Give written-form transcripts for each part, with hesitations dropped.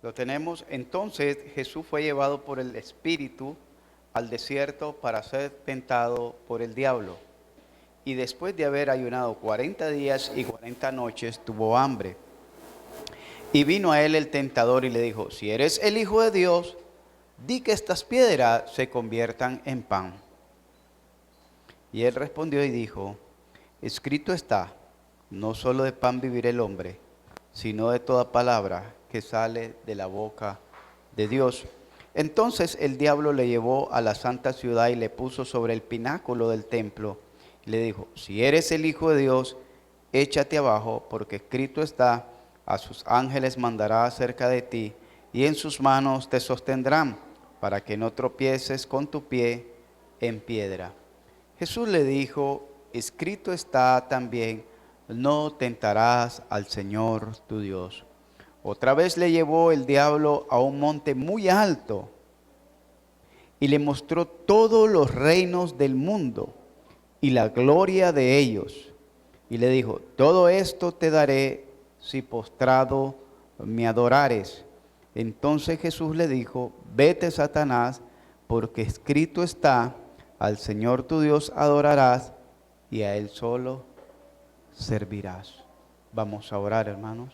Lo tenemos. Entonces Jesús fue llevado por el Espíritu al desierto para ser tentado por el diablo. Y después de haber ayunado 40 días y 40 noches, tuvo hambre. Y vino a él el tentador y le dijo: si eres el Hijo de Dios, di que estas piedras se conviertan en pan. Y él respondió y dijo: escrito está, no solo de pan vivirá el hombre, sino de toda palabra que sale de la boca de Dios. Entonces el diablo le llevó a la santa ciudad y le puso sobre el pináculo del templo. Y le dijo: si eres el Hijo de Dios, échate abajo, porque escrito está, a sus ángeles mandará acerca de ti, y en sus manos te sostendrán, para que no tropieces con tu pie en piedra. Jesús le dijo: escrito está también, no tentarás al Señor tu Dios. Otra vez le llevó el diablo a un monte muy alto y le mostró todos los reinos del mundo y la gloria de ellos. Y le dijo: todo esto te daré si postrado me adorares. Entonces Jesús le dijo: vete, Satanás, porque escrito está, al Señor tu Dios adorarás y a Él solo servirás. Vamos a orar, hermanos.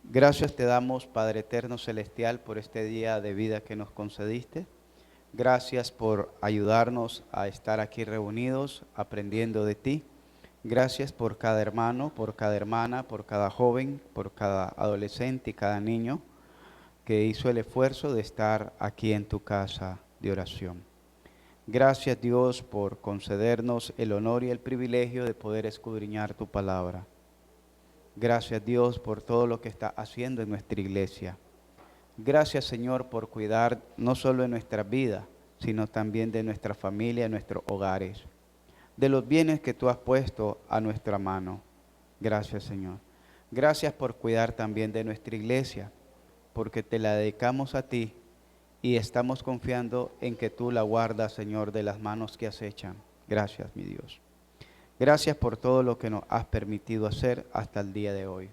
Gracias te damos, Padre eterno celestial, por este día de vida que nos concediste. Gracias por ayudarnos a estar aquí reunidos, aprendiendo de ti. Gracias por cada hermano, por cada hermana, por cada joven, por cada adolescente y cada niño que hizo el esfuerzo de estar aquí en tu casa de oración. Gracias, Dios, por concedernos el honor y el privilegio de poder escudriñar tu palabra. Gracias, Dios, por todo lo que está haciendo en nuestra iglesia. Gracias, Señor, por cuidar no solo de nuestra vida, sino también de nuestra familia, de nuestros hogares, de los bienes que tú has puesto a nuestra mano. Gracias, Señor. Gracias por cuidar también de nuestra iglesia, porque te la dedicamos a ti y estamos confiando en que tú la guardas, Señor, de las manos que acechan. Gracias, mi Dios. Gracias por todo lo que nos has permitido hacer hasta el día de hoy.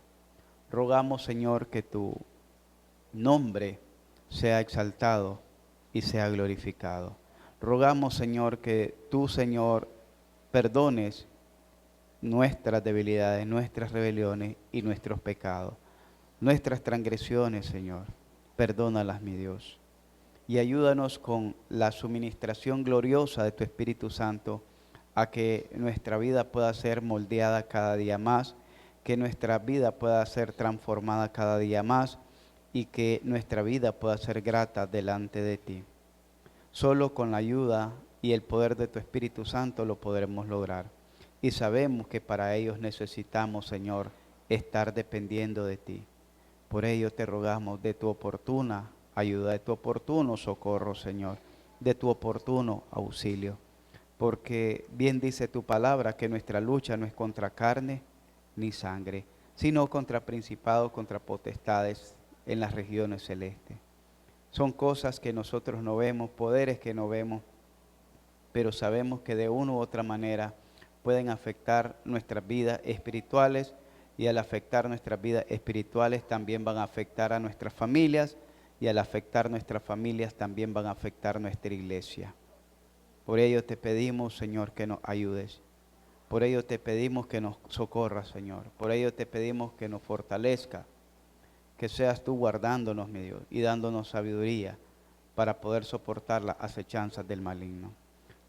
Rogamos, Señor, que tu nombre sea exaltado y sea glorificado. Rogamos, Señor, que tú, Señor, perdones nuestras debilidades, nuestras rebeliones y nuestros pecados, nuestras transgresiones, Señor. Perdónalas, mi Dios. Y ayúdanos con la suministración gloriosa de tu Espíritu Santo a que nuestra vida pueda ser moldeada cada día más, que nuestra vida pueda ser transformada cada día más y que nuestra vida pueda ser grata delante de ti. Solo con la ayuda y el poder de tu Espíritu Santo lo podremos lograr. Y sabemos que para ellos necesitamos, Señor, estar dependiendo de ti. Por ello te rogamos de tu oportuna ayuda, de tu oportuno socorro, Señor, de tu oportuno auxilio. Porque bien dice tu palabra que nuestra lucha no es contra carne ni sangre, sino contra principados, contra potestades en las regiones celestes. Son cosas que nosotros no vemos, poderes que no vemos, pero sabemos que de una u otra manera pueden afectar nuestras vidas espirituales, y al afectar nuestras vidas espirituales también van a afectar a nuestras familias, y al afectar nuestras familias también van a afectar nuestra iglesia. Por ello te pedimos, Señor, que nos ayudes. Por ello te pedimos que nos socorras, Señor. Por ello te pedimos que nos fortalezca, que seas tú guardándonos, mi Dios, y dándonos sabiduría para poder soportar las acechanzas del maligno.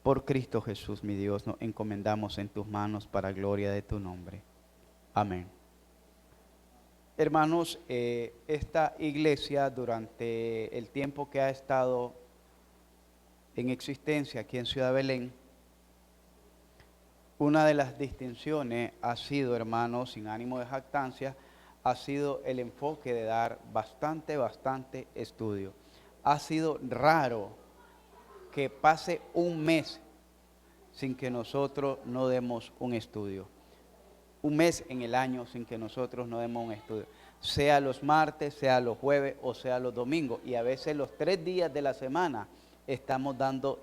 Por Cristo Jesús, mi Dios, nos encomendamos en tus manos para gloria de tu nombre. Amén. Hermanos, esta iglesia durante el tiempo que ha estado en existencia aquí en Ciudad Belén, una de las distinciones ha sido, hermanos, sin ánimo de jactancia, ha sido el enfoque de dar bastante estudio. Ha sido raro que pase un mes sin que nosotros no demos un estudio. Un mes en el año sin que nosotros no demos un estudio. Sea los martes, sea los jueves o sea los domingos. Y a veces los 3 días de la semana estamos dando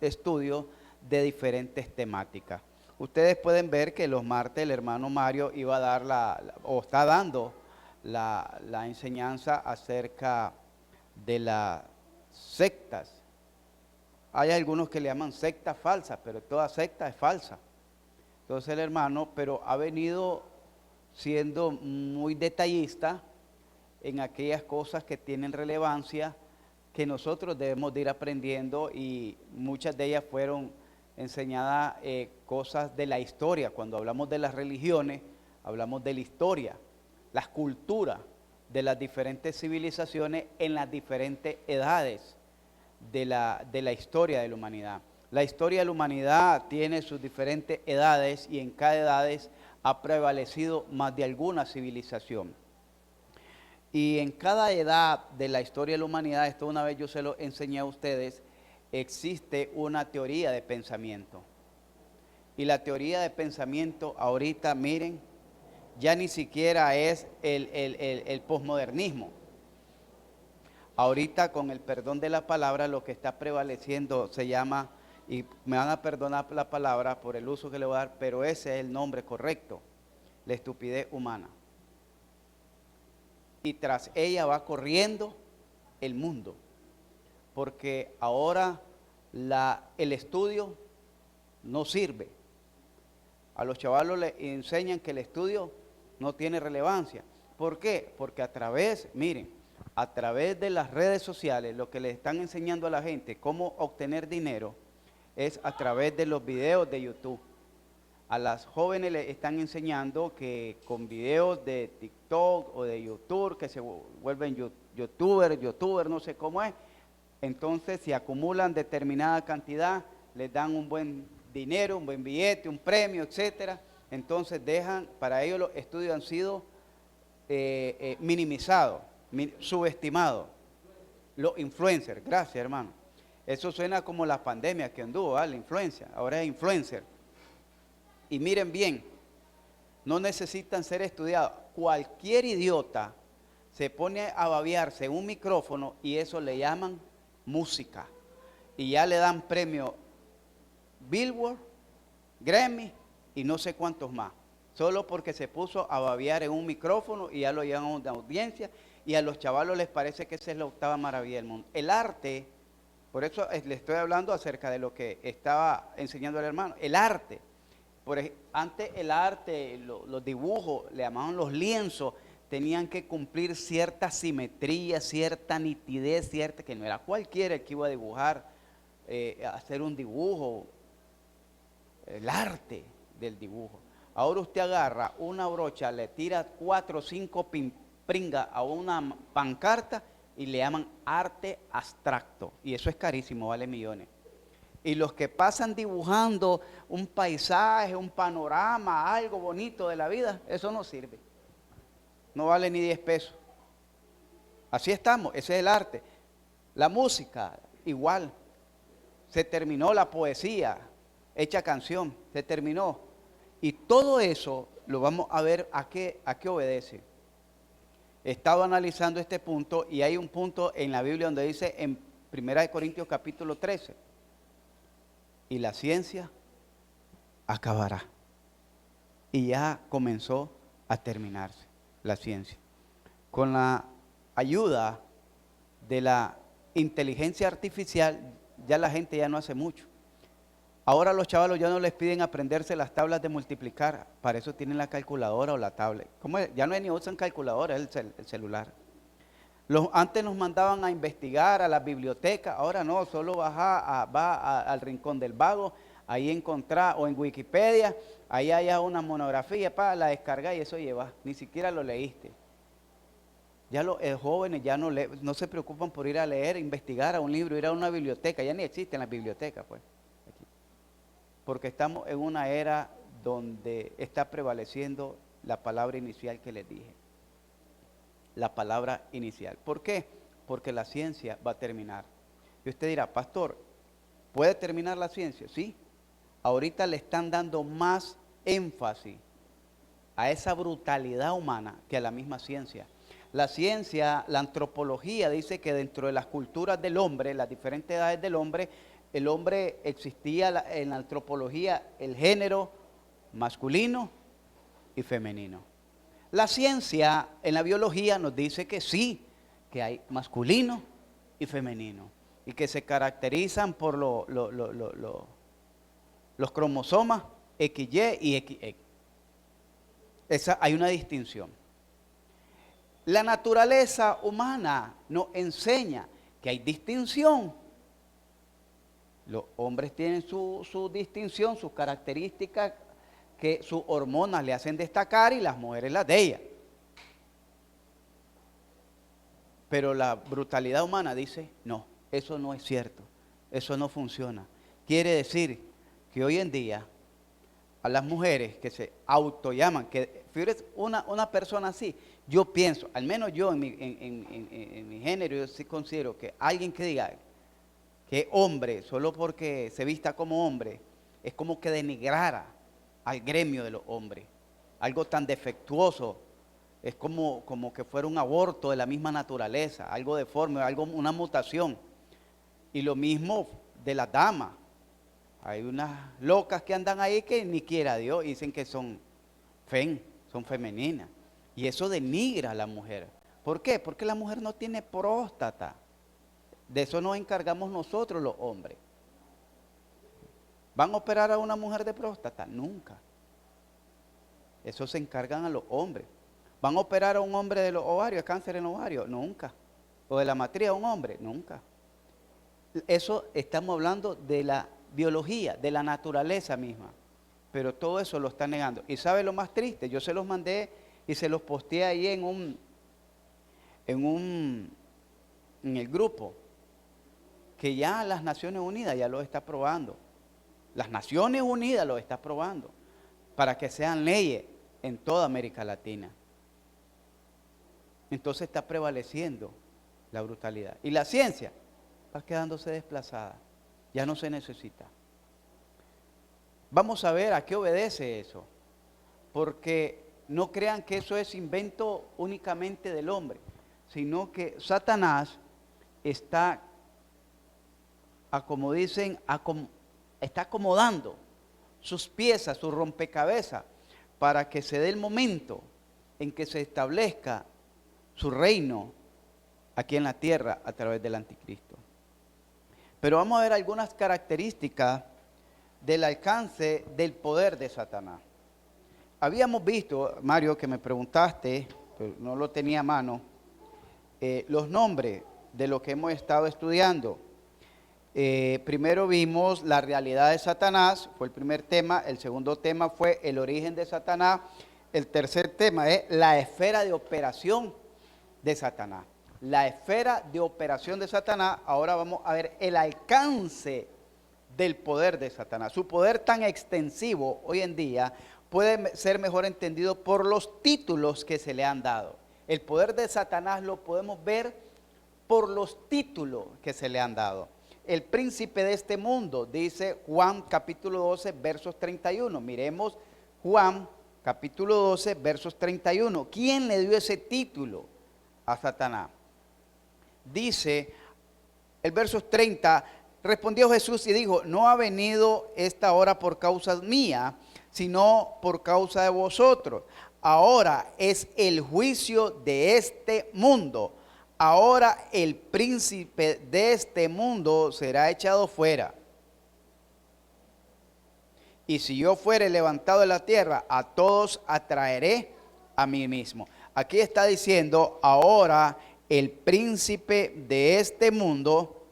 estudios de diferentes temáticas. Ustedes pueden ver que los martes el hermano Mario iba a dar o está dando la enseñanza acerca de las sectas. Hay algunos que le llaman sectas falsas, pero toda secta es falsa. Entonces el hermano, pero ha venido siendo muy detallista en aquellas cosas que tienen relevancia, que nosotros debemos de ir aprendiendo, y muchas de ellas fueron enseñadas cosas de la historia. Cuando hablamos de las religiones, hablamos de la historia, las culturas de las diferentes civilizaciones en las diferentes edades de la historia de la humanidad. La historia de la humanidad tiene sus diferentes edades y en cada edad ha prevalecido más de alguna civilización. Y en cada edad de la historia de la humanidad, esto una vez yo se lo enseñé a ustedes, existe una teoría de pensamiento. Y la teoría de pensamiento ahorita, miren, ya ni siquiera es el posmodernismo. Ahorita, con el perdón de la palabra, lo que está prevaleciendo se llama, y me van a perdonar la palabra por el uso que le voy a dar, pero ese es el nombre correcto, la estupidez humana. Y tras ella va corriendo el mundo, porque ahora el estudio no sirve. A los chavalos les enseñan que el estudio no tiene relevancia. ¿Por qué? Porque a través de las redes sociales, lo que le están enseñando a la gente cómo obtener dinero es a través de los videos de YouTube. A las jóvenes les están enseñando que con videos de TikTok o de YouTube, que se vuelven youtuber, no sé cómo es, entonces si acumulan determinada cantidad, les dan un buen dinero, un buen billete, un premio, etcétera. Entonces para ellos los estudios han sido minimizados, subestimados. Los influencers, gracias hermano. Eso suena como la pandemia que anduvo, la influencia, ahora es influencer. Y miren bien, no necesitan ser estudiados. Cualquier idiota se pone a babearse en un micrófono y eso le llaman música. Y ya le dan premio Billboard, Grammy y no sé cuántos más. Solo porque se puso a babear en un micrófono y ya lo llevan a una audiencia, y a los chavalos les parece que esa es la octava maravilla del mundo. El arte, por eso le estoy hablando acerca de lo que estaba enseñando el hermano, el arte. Antes el arte, los dibujos, le llamaban los lienzos, tenían que cumplir cierta simetría, cierta nitidez, que no era cualquiera el que iba a dibujar, hacer un dibujo, el arte del dibujo. Ahora usted agarra una brocha, le tira 4 o 5 pringas a una pancarta y le llaman arte abstracto, y eso es carísimo, vale millones. Y los que pasan dibujando un paisaje, un panorama, algo bonito de la vida, eso no sirve. No vale ni 10 pesos. Así estamos, ese es el arte. La música, igual. Se terminó la poesía, hecha canción, se terminó. Y todo eso lo vamos a ver a qué obedece. He estado analizando este punto y hay un punto en la Biblia donde dice en 1 Corintios capítulo 13, y la ciencia acabará. Y ya comenzó a terminarse la ciencia. Con la ayuda de la inteligencia artificial, ya la gente ya no hace mucho. Ahora los chavalos ya no les piden aprenderse las tablas de multiplicar, para eso tienen la calculadora o la tablet. ¿Cómo es? Ya no ni usan calculadora, es el celular. Antes nos mandaban a investigar a la biblioteca, ahora no, solo va al Rincón del Vago, ahí encontrar, o en Wikipedia, ahí hay una monografía, la descarga y eso lleva, ni siquiera lo leíste. Ya los jóvenes ya no se preocupan por ir a leer, investigar a un libro, ir a una biblioteca, ya ni existen las bibliotecas, pues. Aquí. Porque estamos en una era donde está prevaleciendo la palabra inicial que les dije. La palabra inicial. ¿Por qué? Porque la ciencia va a terminar. Y usted dirá, pastor, ¿puede terminar la ciencia? Sí. Ahorita le están dando más énfasis a esa brutalidad humana que a la misma ciencia. La ciencia, la antropología dice que dentro de las culturas del hombre, las diferentes edades del hombre, el hombre existía en la antropología, el género masculino y femenino. La ciencia en la biología nos dice que sí, que hay masculino y femenino, y que se caracterizan por los cromosomas XY y XX. Hay una distinción. La naturaleza humana nos enseña que hay distinción. Los hombres tienen su distinción, sus características que sus hormonas le hacen destacar y las mujeres las de ellas. Pero la brutalidad humana dice, no, eso no es cierto, eso no funciona. Quiere decir que hoy en día a las mujeres que se autollaman, que fíjate, una persona así, yo pienso, al menos yo en mi género, yo sí considero que alguien que diga que hombre, solo porque se vista como hombre, es como que denigrara al gremio de los hombres. Algo tan defectuoso, es como que fuera un aborto de la misma naturaleza, algo deforme, una mutación. Y lo mismo de las damas. Hay unas locas que andan ahí que ni quiera Dios, dicen que son femeninas. Y eso denigra a la mujer. ¿Por qué? Porque la mujer no tiene próstata. De eso nos encargamos nosotros los hombres. ¿Van a operar a una mujer de próstata? Nunca. Eso se encargan a los hombres. ¿Van a operar a un hombre de los ovarios, cáncer en ovario? Nunca. ¿O de la matriz a un hombre? Nunca. Eso estamos hablando de la biología, de la naturaleza misma. Pero todo eso lo están negando. ¿Y sabe lo más triste? Yo se los mandé y se los posteé ahí en el grupo, que ya las Naciones Unidas ya lo está aprobando. Las Naciones Unidas lo está aprobando para que sean leyes en toda América Latina. Entonces está prevaleciendo la brutalidad. Y la ciencia va quedándose desplazada. Ya no se necesita. Vamos a ver a qué obedece eso. Porque no crean que eso es invento únicamente del hombre, sino que Satanás está, como dicen, está acomodando sus piezas, su rompecabezas, para que se dé el momento en que se establezca su reino aquí en la tierra a través del anticristo. Pero vamos a ver algunas características del alcance del poder de Satanás. Habíamos visto, Mario, que me preguntaste, pero no lo tenía a mano, los nombres de lo que hemos estado estudiando. Primero vimos la realidad de Satanás, fue el primer tema. El segundo tema fue el origen de Satanás. El tercer tema es la esfera de operación de Satanás. La esfera de operación de Satanás. Ahora vamos a ver el alcance del poder de Satanás. Su poder tan extensivo hoy en día puede ser mejor entendido por los títulos que se le han dado. El poder de Satanás lo podemos ver por los títulos que se le han dado. El príncipe de este mundo, dice Juan capítulo 12, versos 31. Miremos Juan capítulo 12, versos 31. ¿Quién le dio ese título a Satanás? Dice el verso 30, respondió Jesús y dijo, no ha venido esta hora por causa mía, sino por causa de vosotros. Ahora es el juicio de este mundo. Ahora el príncipe de este mundo será echado fuera. Y si yo fuere levantado de la tierra, a todos atraeré a mí mismo. Aquí está diciendo, ahora el príncipe de este mundo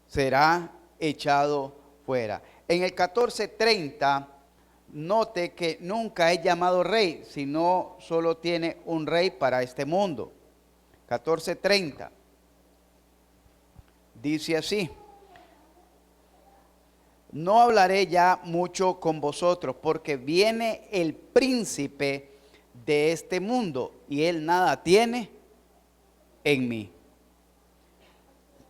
será echado fuera. En el 14:30, note que nunca es llamado rey, sino solo tiene un rey para este mundo. 14:30. Dice así, no hablaré ya mucho con vosotros, porque viene el príncipe de este mundo, y él nada tiene en mí.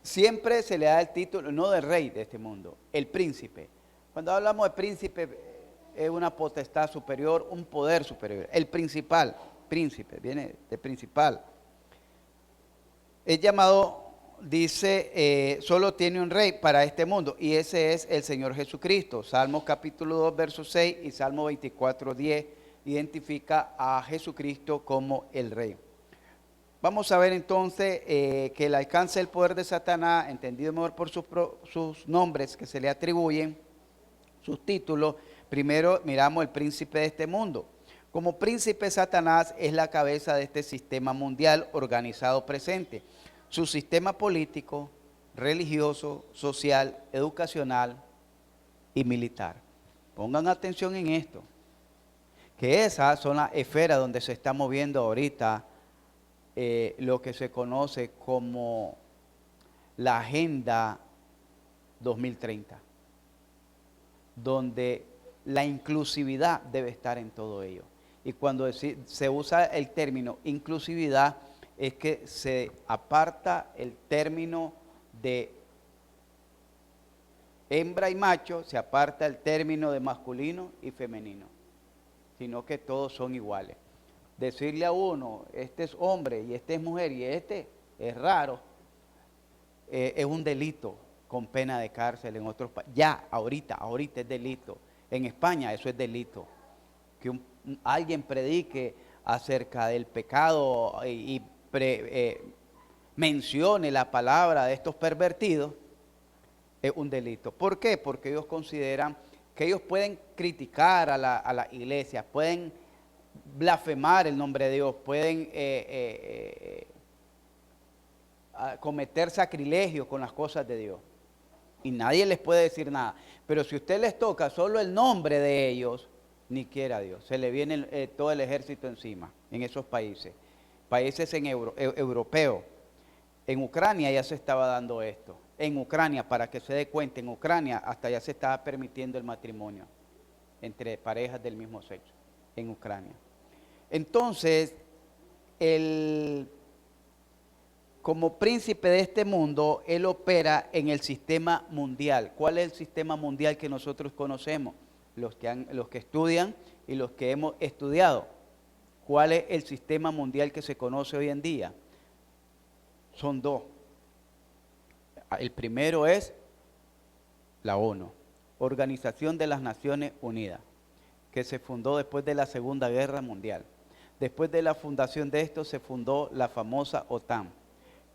Siempre se le da el título, no de rey de este mundo, el príncipe. Cuando hablamos de príncipe, es una potestad superior, un poder superior. El principal, príncipe, viene de principal. Es llamado dice, solo tiene un rey para este mundo, y ese es el Señor Jesucristo. Salmo capítulo 2, verso 6 y Salmo 24, 10 identifica a Jesucristo como el rey. Vamos a ver entonces que el alcance del poder de Satanás, entendido mejor por sus nombres que se le atribuyen, sus títulos. Primero miramos el príncipe de este mundo. Como príncipe, Satanás es la cabeza de este sistema mundial organizado presente. Su sistema político, religioso, social, educacional y militar. Pongan atención en esto, que esas son las esferas donde se está moviendo ahorita lo que se conoce como la Agenda 2030, donde la inclusividad debe estar en todo ello. Y cuando se usa el término inclusividad, es que se aparta el término de hembra y macho, se aparta el término de masculino y femenino, sino que todos son iguales. Decirle a uno, este es hombre y este es mujer y este es raro, es un delito con pena de cárcel en otros países. Ya, ahorita es delito. En España eso es delito. Que alguien predique acerca del pecado y mencione la palabra de estos pervertidos, es un delito. ¿Por qué? Porque ellos consideran que ellos pueden criticar a la iglesia, pueden blasfemar el nombre de Dios, pueden cometer sacrilegio con las cosas de Dios. Y nadie les puede decir nada. Pero si usted les toca solo el nombre de ellos, ni quiera Dios, se le viene todo el ejército encima en esos países. Países europeos. En Ucrania ya se estaba dando esto. En Ucrania, para que se dé cuenta, en Ucrania hasta ya se estaba permitiendo el matrimonio entre parejas del mismo sexo. En Ucrania. Entonces, como príncipe de este mundo, él opera en el sistema mundial. ¿Cuál es el sistema mundial que nosotros conocemos? Los que estudian y los que hemos estudiado. ¿Cuál es el sistema mundial que se conoce hoy en día? Son dos. El primero es la ONU, Organización de las Naciones Unidas, que se fundó después de la Segunda Guerra Mundial. Después de la fundación de esto se fundó la famosa OTAN,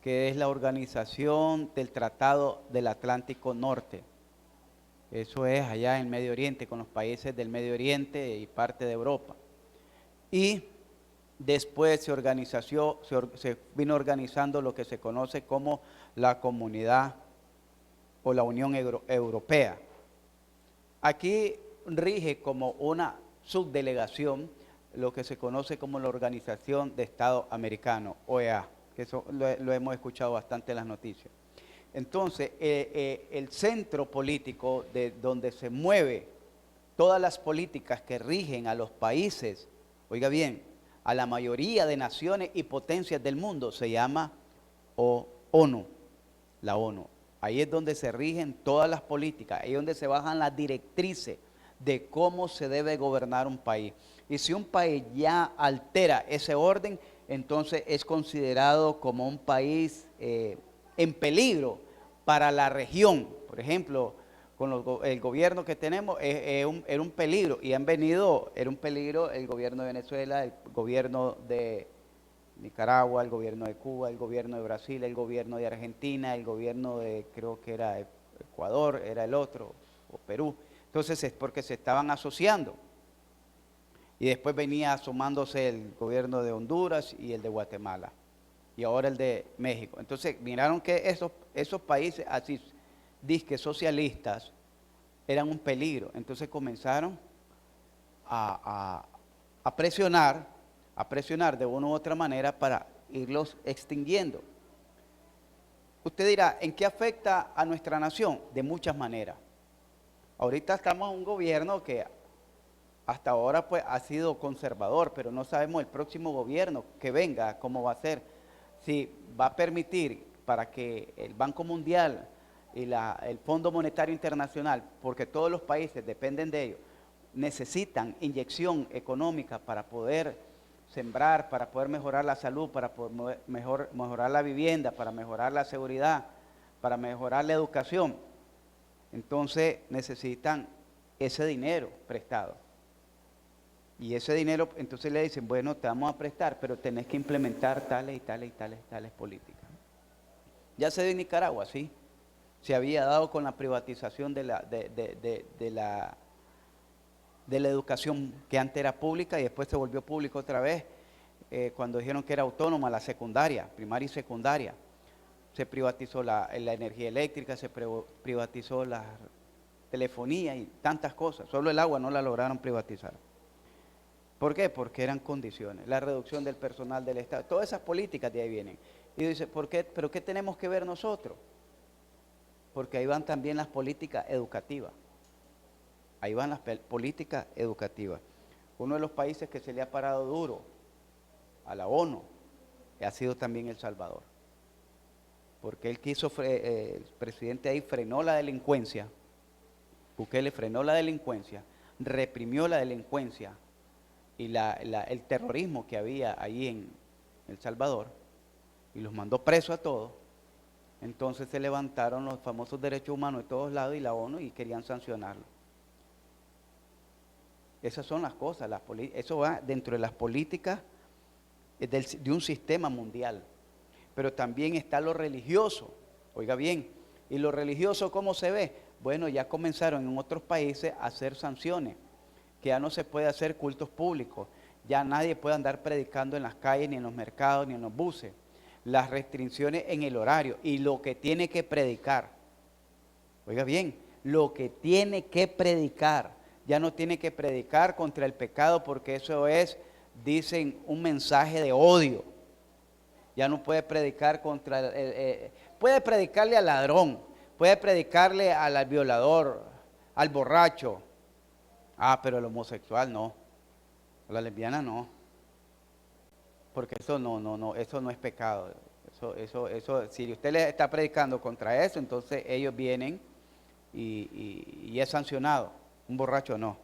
que es la Organización del Tratado del Atlántico Norte. Eso es allá en Medio Oriente, con los países del Medio Oriente y parte de Europa. Y después se vino organizando lo que se conoce como la Comunidad o la Unión Europea. Aquí rige como una subdelegación lo que se conoce como la Organización de Estados Americanos, OEA, que eso lo hemos escuchado bastante en las noticias. Entonces, el centro político de donde se mueve todas las políticas que rigen a los países, oiga bien, a la mayoría de naciones y potencias del mundo, se llama ONU, la ONU. Ahí es donde se rigen todas las políticas, ahí es donde se bajan las directrices de cómo se debe gobernar un país. Y si un país ya altera ese orden, entonces es considerado como un país en peligro para la región. Por ejemplo, con el gobierno que tenemos era un peligro, y era un peligro el gobierno de Venezuela, el gobierno de Nicaragua, el gobierno de Cuba, el gobierno de Brasil, el gobierno de Argentina, el gobierno de, creo que era Ecuador, era el otro, o Perú. Entonces es porque se estaban asociando. Y después venía asomándose el gobierno de Honduras y el de Guatemala. Y ahora el de México. Entonces miraron que esos países así, disque socialistas, eran un peligro. Entonces comenzaron a presionar de una u otra manera para irlos extinguiendo. Usted dirá, ¿en qué afecta a nuestra nación? De muchas maneras. Ahorita estamos en un gobierno que hasta ahora pues ha sido conservador, pero no sabemos el próximo gobierno que venga, cómo va a ser. Si va a permitir para que el Banco Mundial y el Fondo Monetario Internacional, porque todos los países dependen de ellos, necesitan inyección económica para poder sembrar, para poder mejorar la salud, para poder mejorar la vivienda, para mejorar la seguridad, para mejorar la educación. Entonces necesitan ese dinero prestado. Y ese dinero, entonces le dicen, bueno, te vamos a prestar, pero tenés que implementar tales y tales y tales políticas. Ya se dio en Nicaragua, sí. Se había dado con la privatización de la educación que antes era pública y después se volvió pública otra vez, cuando dijeron que era autónoma la secundaria, primaria y secundaria. Se privatizó la energía eléctrica, se privatizó la telefonía y tantas cosas. Solo el agua no la lograron privatizar. ¿Por qué? Porque eran condiciones. La reducción del personal del Estado, todas esas políticas de ahí vienen. Y dice, ¿por qué? ¿Pero qué tenemos que ver nosotros? Porque ahí van también las políticas educativas. Ahí van las políticas educativas. Uno de los países que se le ha parado duro a la ONU ha sido también El Salvador. Porque él quiso, el presidente ahí frenó la delincuencia. Bukele frenó la delincuencia, reprimió la delincuencia y el terrorismo que había ahí en El Salvador y los mandó presos a todos. Entonces se levantaron los famosos derechos humanos de todos lados y la ONU y querían sancionarlo. Esas son las cosas, eso va dentro de las políticas de un sistema mundial. Pero también está lo religioso, oiga bien, y lo religioso ¿cómo se ve? Bueno, ya comenzaron en otros países a hacer sanciones, que ya no se puede hacer cultos públicos, ya nadie puede andar predicando en las calles, ni en los mercados, ni en los buses. Las restricciones en el horario y lo que tiene que predicar. Oiga bien, lo que tiene que predicar. Ya no tiene que predicar contra el pecado porque eso es, dicen, un mensaje de odio. Ya no puede predicar contra, puede predicarle al ladrón, puede predicarle al violador, al borracho. Ah, pero el homosexual no, la lesbiana no. Porque eso eso no es pecado. Eso, si usted le está predicando contra eso, entonces ellos vienen y es sancionado. Un borracho no.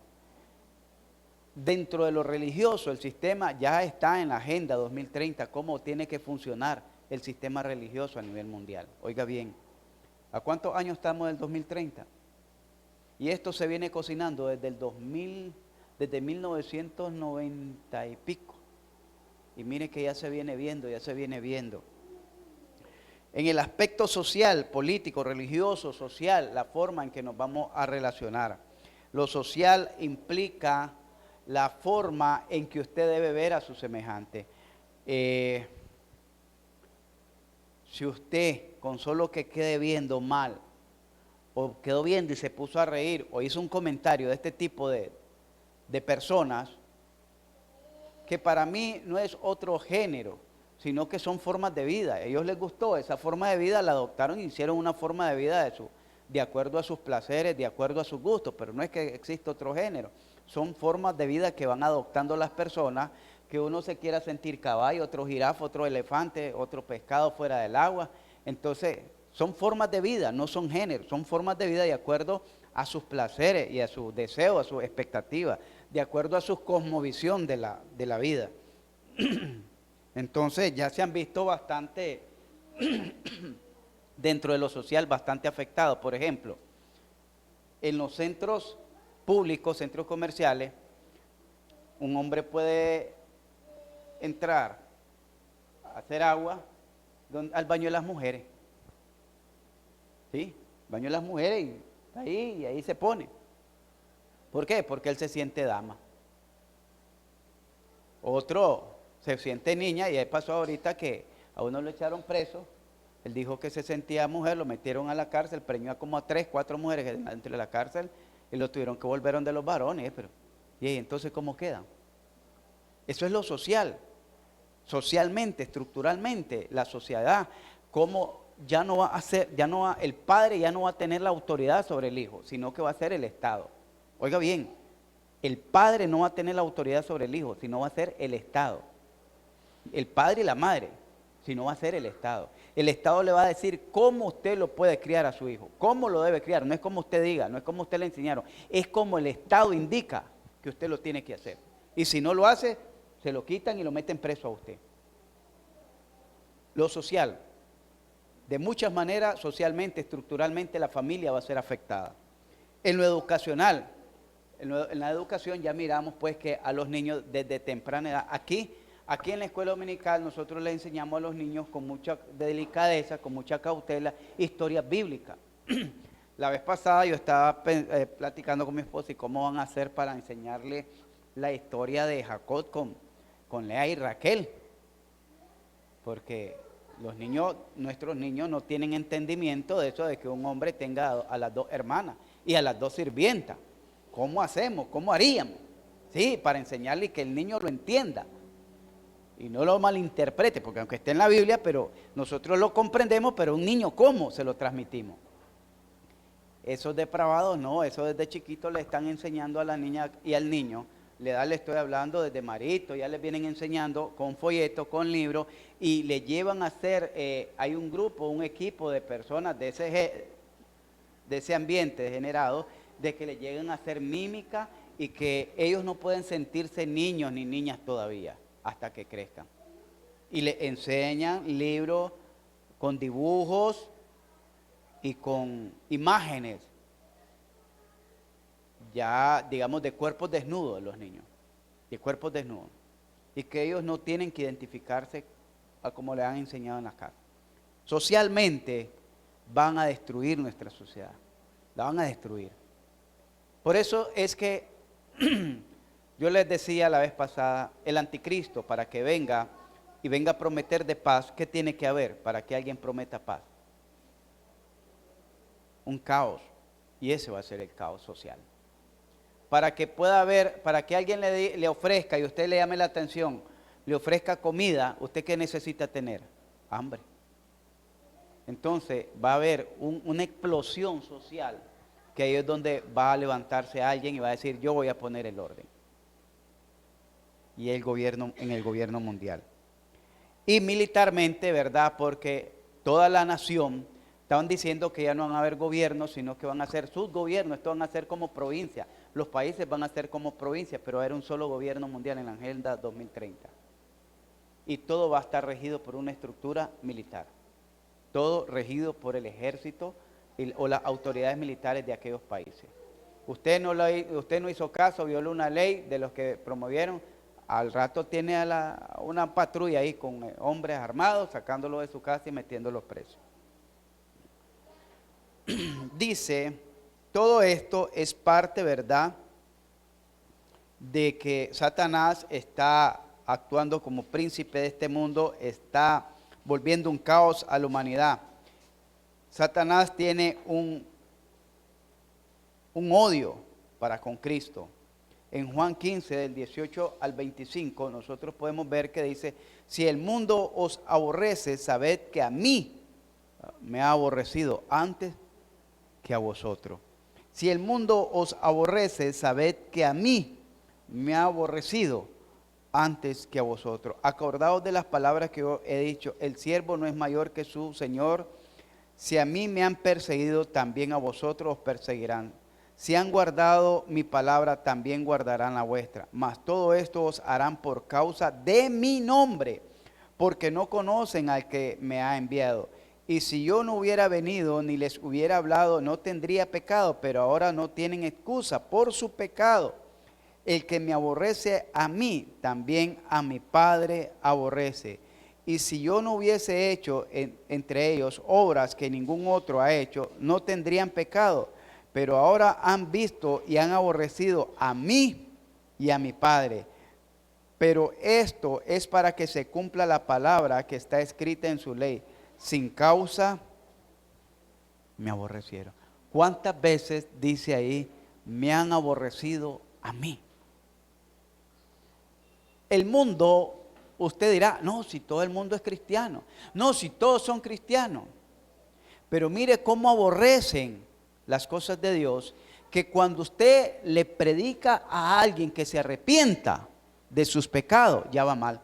Dentro de lo religioso, el sistema ya está en la Agenda 2030, cómo tiene que funcionar el sistema religioso a nivel mundial. Oiga bien, ¿a cuántos años estamos del 2030? Y esto se viene cocinando desde el 2000, desde 1990 y pico. Y mire que ya se viene viendo, ya se viene viendo. En el aspecto social, político, religioso, social, la forma en que nos vamos a relacionar. Lo social implica la forma en que usted debe ver a su semejante. Si usted con solo que quede viendo mal, o quedó viendo y se puso a reír, o hizo un comentario de este tipo de personas, que para mí no es otro género, sino que son formas de vida. A ellos les gustó esa forma de vida, la adoptaron y hicieron una forma de vida de acuerdo a sus placeres, de acuerdo a sus gustos, pero no es que exista otro género. Son formas de vida que van adoptando las personas, que uno se quiera sentir caballo, otro jirafa, otro elefante, otro pescado fuera del agua. Entonces, son formas de vida, no son géneros, son formas de vida de acuerdo a sus placeres y a sus deseos, a sus expectativas, de acuerdo a su cosmovisión de la vida. Entonces, ya se han visto bastante, dentro de lo social, bastante afectados. Por ejemplo, en los centros públicos, centros comerciales, un hombre puede entrar a hacer agua al baño de las mujeres. ¿Sí? Baño de las mujeres y ahí se pone. ¿Por qué? Porque él se siente dama. Otro se siente niña y ahí pasó ahorita que a uno lo echaron preso. Él dijo que se sentía mujer, lo metieron a la cárcel, premió a como a 3, 4 mujeres dentro de la cárcel y lo tuvieron que volver donde los varones. Pero, ¿y entonces cómo quedan? Eso es lo social. Socialmente, estructuralmente, la sociedad, cómo ya no va a ser, el padre ya no va a tener la autoridad sobre el hijo, sino que va a ser el Estado. Oiga bien, el padre no va a tener la autoridad sobre el hijo, sino va a ser el Estado. El padre y la madre, sino va a ser el Estado. El Estado le va a decir cómo usted lo puede criar a su hijo, cómo lo debe criar. No es como usted diga, no es como usted le enseñaron, es como el Estado indica que usted lo tiene que hacer. Y si no lo hace, se lo quitan y lo meten preso a usted. Lo social, de muchas maneras, socialmente, estructuralmente, la familia va a ser afectada. En lo educacional, en la educación ya miramos pues que a los niños desde temprana edad, aquí en la escuela dominical nosotros les enseñamos a los niños con mucha delicadeza, con mucha cautela, historias bíblicas. La vez pasada yo estaba platicando con mi esposa y cómo van a hacer para enseñarle la historia de Jacob con Lea y Raquel. Porque los niños, nuestros niños no tienen entendimiento de eso de que un hombre tenga a las dos hermanas y a las dos sirvientas. ¿Cómo hacemos? ¿Cómo haríamos? Sí, para enseñarle que el niño lo entienda y no lo malinterprete, porque aunque esté en la Biblia, pero nosotros lo comprendemos, pero un niño, ¿cómo se lo transmitimos? Esos depravados no, eso desde chiquito le están enseñando a la niña y al niño. Le estoy hablando desde Marito, ya les vienen enseñando con folletos, con libros, y le llevan a hacer, hay un grupo, un equipo de personas de ese ambiente generado, de que le lleguen a hacer mímica y que ellos no pueden sentirse niños ni niñas todavía hasta que crezcan. Y le enseñan libros con dibujos y con imágenes, ya digamos de cuerpos desnudos los niños, de cuerpos desnudos, y que ellos no tienen que identificarse a como le han enseñado en la casa. Socialmente van a destruir nuestra sociedad, la van a destruir. Por eso es que yo les decía la vez pasada, el anticristo para que venga y venga a prometer de paz, ¿qué tiene que haber para que alguien prometa paz? Un caos, y ese va a ser el caos social. Para que pueda haber, para que alguien le ofrezca y usted le llame la atención, le ofrezca comida, ¿usted qué necesita tener? Hambre. Entonces va a haber una explosión social, que ahí es donde va a levantarse alguien y va a decir, yo voy a poner el orden. Y el gobierno, en el gobierno mundial. Y militarmente, ¿verdad? Porque toda la nación, estaban diciendo que ya no van a haber gobiernos, sino que van a ser subgobiernos, esto van a ser como provincias. Los países van a ser como provincias, pero va a haber un solo gobierno mundial en la Agenda 2030. Y todo va a estar regido por una estructura militar. Todo regido por el ejército o las autoridades militares de aquellos países. Usted no hizo caso, violó una ley de los que promovieron, al rato tiene una patrulla ahí con hombres armados, sacándolo de su casa y metiéndolos presos. Dice, todo esto es parte, ¿verdad?, de que Satanás está actuando como príncipe de este mundo, está volviendo un caos a la humanidad. Satanás tiene un odio para con Cristo. En Juan 15, del 18 al 25, nosotros podemos ver que dice, si el mundo os aborrece, sabed que a mí me ha aborrecido antes que a vosotros. Si el mundo os aborrece, sabed que a mí me ha aborrecido antes que a vosotros. Acordaos de las palabras que yo he dicho, el siervo no es mayor que su Señor. Si a mí me han perseguido, también a vosotros os perseguirán. Si han guardado mi palabra, también guardarán la vuestra. Mas todo esto os harán por causa de mi nombre, porque no conocen al que me ha enviado. Y si yo no hubiera venido ni les hubiera hablado, no tendría pecado, pero ahora no tienen excusa por su pecado. El que me aborrece a mí, también a mi Padre aborrece. Y si yo no hubiese hecho entre ellos obras que ningún otro ha hecho, no tendrían pecado. Pero ahora han visto y han aborrecido a mí y a mi Padre. Pero esto es para que se cumpla la palabra que está escrita en su ley. Sin causa me aborrecieron. ¿Cuántas veces dice ahí, me han aborrecido a mí? El mundo, usted dirá, no, si todo el mundo es cristiano. No, si todos son cristianos. Pero mire cómo aborrecen las cosas de Dios, que cuando usted le predica a alguien que se arrepienta de sus pecados, ya va mal.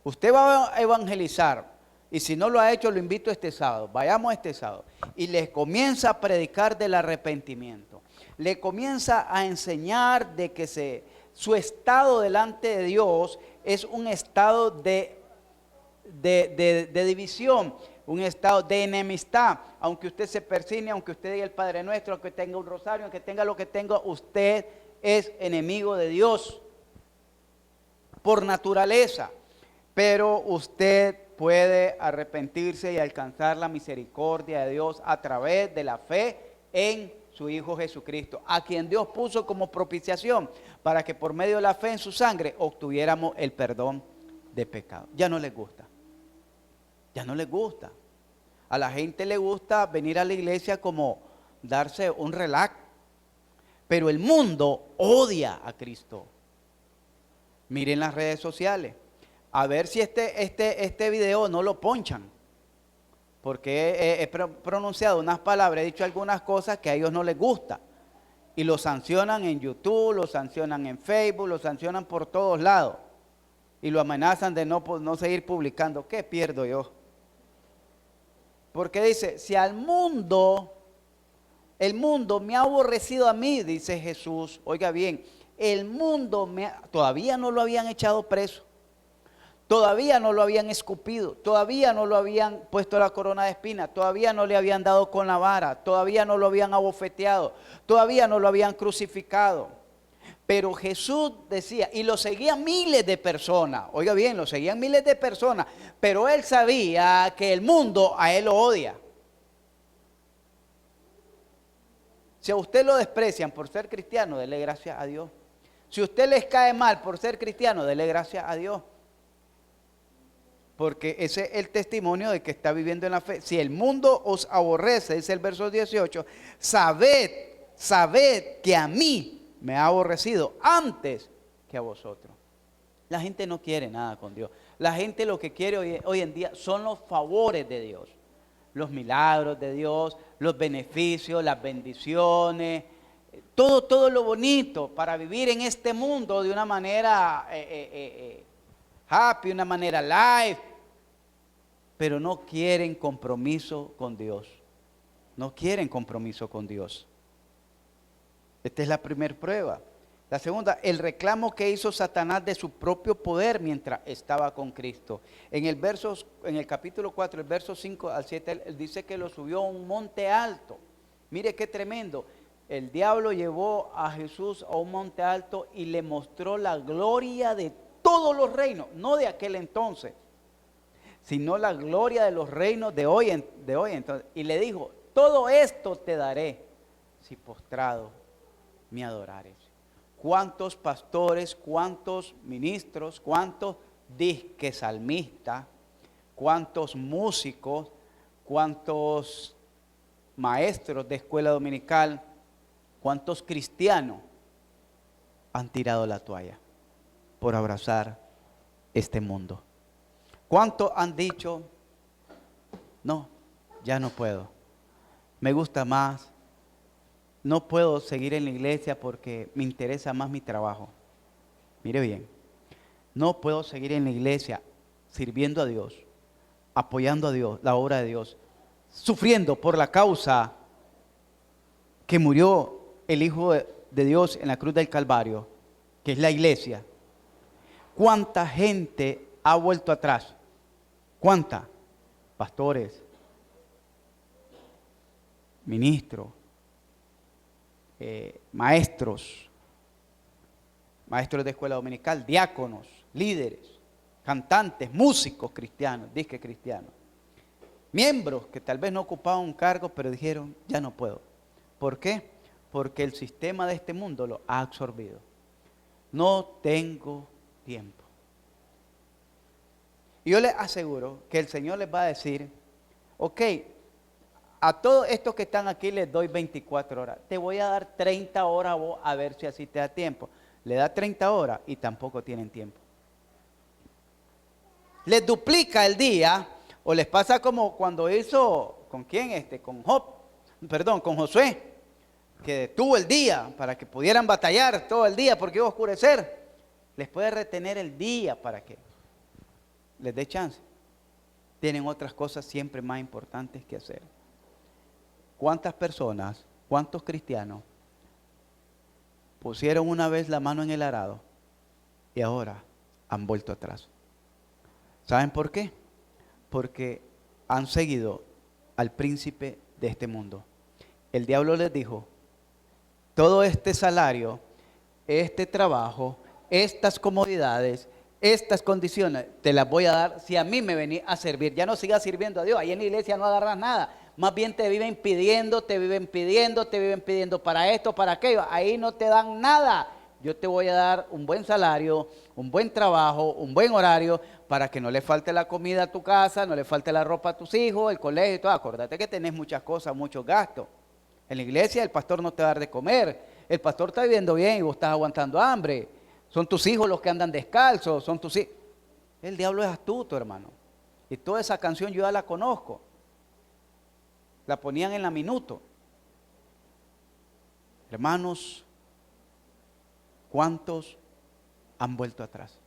Usted va a evangelizar, y si no lo ha hecho, lo invito este sábado, vayamos este sábado, y le comienza a predicar del arrepentimiento. Le comienza a enseñar de que su estado delante de Dios es un estado de división, un estado de enemistad. Aunque usted se persigne, aunque usted diga el Padre Nuestro, aunque tenga un rosario, aunque tenga lo que tenga, usted es enemigo de Dios por naturaleza. Pero usted puede arrepentirse y alcanzar la misericordia de Dios a través de la fe en su Hijo Jesucristo, a quien Dios puso como propiciación para que por medio de la fe en su sangre obtuviéramos el perdón de pecado. Ya no les gusta. Ya no les gusta. A la gente le gusta venir a la iglesia como darse un relax. Pero el mundo odia a Cristo. Miren las redes sociales. A ver si este video no lo ponchan. Porque he pronunciado unas palabras, he dicho algunas cosas que a ellos no les gusta. Y lo sancionan en YouTube, lo sancionan en Facebook, lo sancionan por todos lados. Y lo amenazan de no seguir publicando. ¿Qué pierdo yo? Porque dice, si el mundo me ha aborrecido a mí, dice Jesús. Oiga bien, el mundo todavía no lo habían echado preso. Todavía no lo habían escupido, todavía no lo habían puesto la corona de espinas, todavía no le habían dado con la vara, todavía no lo habían abofeteado, todavía no lo habían crucificado. Pero Jesús decía, y lo seguían miles de personas, oiga bien, lo seguían miles de personas, pero él sabía que el mundo a él lo odia. Si a usted lo desprecian por ser cristiano, dele gracias a Dios. Si a usted les cae mal por ser cristiano, dele gracias a Dios. Porque ese es el testimonio de que está viviendo en la fe. Si el mundo os aborrece, dice el verso 18, sabed que a mí me ha aborrecido antes que a vosotros. La gente no quiere nada con Dios. La gente lo que quiere hoy en día son los favores de Dios. Los milagros de Dios, los beneficios, las bendiciones, todo lo bonito para vivir en este mundo de una manera happy, una manera live, pero no quieren compromiso con Dios. No quieren compromiso con Dios. Esta es la primera prueba. La segunda, el reclamo que hizo Satanás de su propio poder mientras estaba con Cristo. En el capítulo 4, el verso 5 al 7, él dice que lo subió a un monte alto. Mire qué tremendo. El diablo llevó a Jesús a un monte alto y le mostró la gloria de todos los reinos, no de aquel entonces, sino la gloria de los reinos de hoy entonces. Y le dijo, todo esto te daré si postrado me adorares. ¿Cuántos pastores, cuántos ministros, cuántos disque salmistas, cuántos músicos, cuántos maestros de escuela dominical, cuántos cristianos han tirado la toalla por abrazar este mundo? ¿Cuántos han dicho, no, ya no puedo, me gusta más, no puedo seguir en la iglesia porque me interesa más mi trabajo? Mire bien, no puedo seguir en la iglesia sirviendo a Dios, apoyando a Dios, la obra de Dios, sufriendo por la causa que murió el Hijo de Dios en la cruz del Calvario, que es la iglesia. ¿Cuánta gente ha vuelto atrás? ¿Cuánta? Pastores, ministros, maestros de escuela dominical, diáconos, líderes, cantantes, músicos cristianos, disque cristianos, miembros que tal vez no ocupaban un cargo, pero dijeron, ya no puedo. ¿Por qué? Porque el sistema de este mundo lo ha absorbido. No tengo tiempo. Y yo les aseguro que el Señor les va a decir, ok, a todos estos que están aquí les doy 24 horas. Te voy a dar 30 horas a vos a ver si así te da tiempo. Le da 30 horas y tampoco tienen tiempo. Les duplica el día, o les pasa como cuando hizo, ¿con quién? Con Josué, que detuvo el día para que pudieran batallar todo el día porque iba a oscurecer. Les puede retener el día para que les dé chance. Tienen otras cosas siempre más importantes que hacer. ¿Cuántas personas, cuántos cristianos pusieron una vez la mano en el arado y ahora han vuelto atrás. ¿Saben por qué? Porque han seguido al príncipe de este mundo. El diablo les dijo, todo este salario, este trabajo, estas comodidades, estas condiciones, te las voy a dar si a mí me venís a servir. Ya no sigas sirviendo a Dios, ahí en la iglesia no agarras nada. Más bien te viven pidiendo, te viven pidiendo para esto, para aquello. Ahí no te dan nada. Yo te voy a dar un buen salario, un buen trabajo, un buen horario, para que no le falte la comida a tu casa, no le falte la ropa a tus hijos, el colegio y todo. Acordate que tenés muchas cosas, muchos gastos. En la iglesia el pastor no te va a dar de comer. El pastor está viviendo bien y vos estás aguantando hambre. Son tus hijos los que andan descalzos, son tus hijos. El diablo es astuto, hermano. Y toda esa canción yo ya la conozco. La ponían en la minuto. Hermanos, ¿cuántos han vuelto atrás?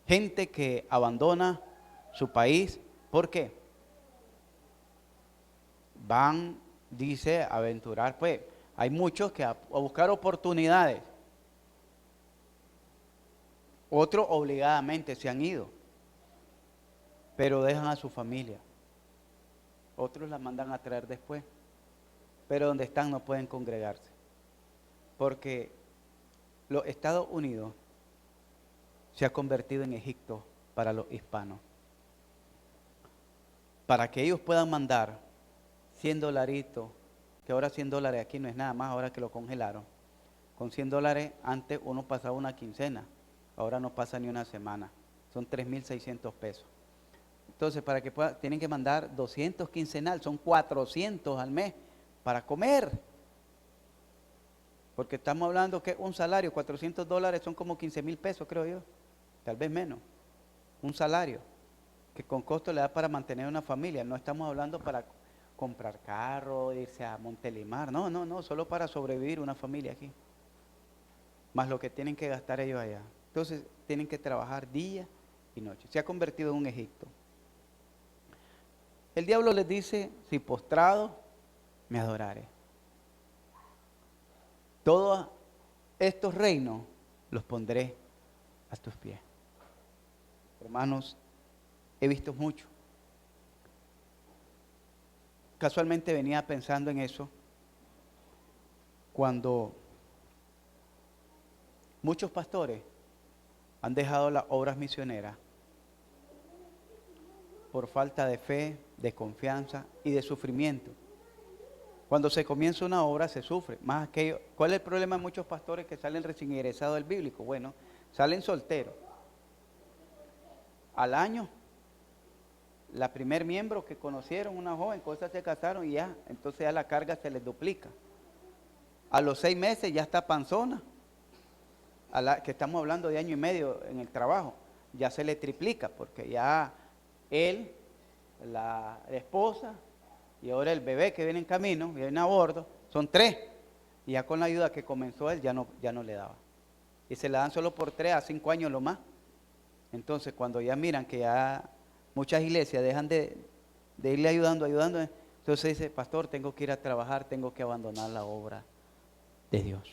Gente que abandona su país. ¿Por qué? Van, dice, a aventurar. Pues hay muchos que a buscar oportunidades. Otros obligadamente se han ido, pero dejan a su familia. Otros la mandan a traer después, pero donde están no pueden congregarse, porque los Estados Unidos se ha convertido en Egipto para los hispanos. Para que ellos puedan mandar $100, que ahora $100 aquí no es nada más, ahora que lo congelaron. Con $100 antes uno pasaba una quincena, ahora no pasa ni una semana, son 3.600 pesos. Entonces, para que puedan, tienen que mandar 200 quincenal, son 400 al mes para comer. Porque estamos hablando que un salario, $400 son como 15,000 pesos, creo yo, tal vez menos. Un salario que con costo le da para mantener una familia. No estamos hablando para comprar carro, irse a Montelimar, no, solo para sobrevivir una familia aquí. Más lo que tienen que gastar ellos allá. Entonces, tienen que trabajar día y noche. Se ha convertido en un Egipto. El diablo les dice, si postrado, me adoraré. Todos estos reinos los pondré a tus pies. Hermanos, he visto mucho. Casualmente venía pensando en eso cuando muchos pastores han dejado las obras misioneras por falta de fe, de confianza y de sufrimiento. Cuando se comienza una obra se sufre, más aquello. ¿Cuál es el problema de muchos pastores que salen recién egresados del bíblico? Bueno, salen solteros. Al año, la primer miembro que conocieron, una joven, cosas se casaron y ya, entonces ya la carga se les duplica. A los 6 meses ya está panzona, que estamos hablando de 1 año y medio en el trabajo, ya se le triplica porque ya él, la esposa y ahora el bebé que viene en camino, viene a bordo, son 3. Y ya con la ayuda que comenzó él ya no le daba. Y se la dan solo por 3 a 5 años lo más. Entonces cuando ya miran que ya muchas iglesias dejan de irle ayudando, entonces dice, pastor, tengo que ir a trabajar, tengo que abandonar la obra de Dios.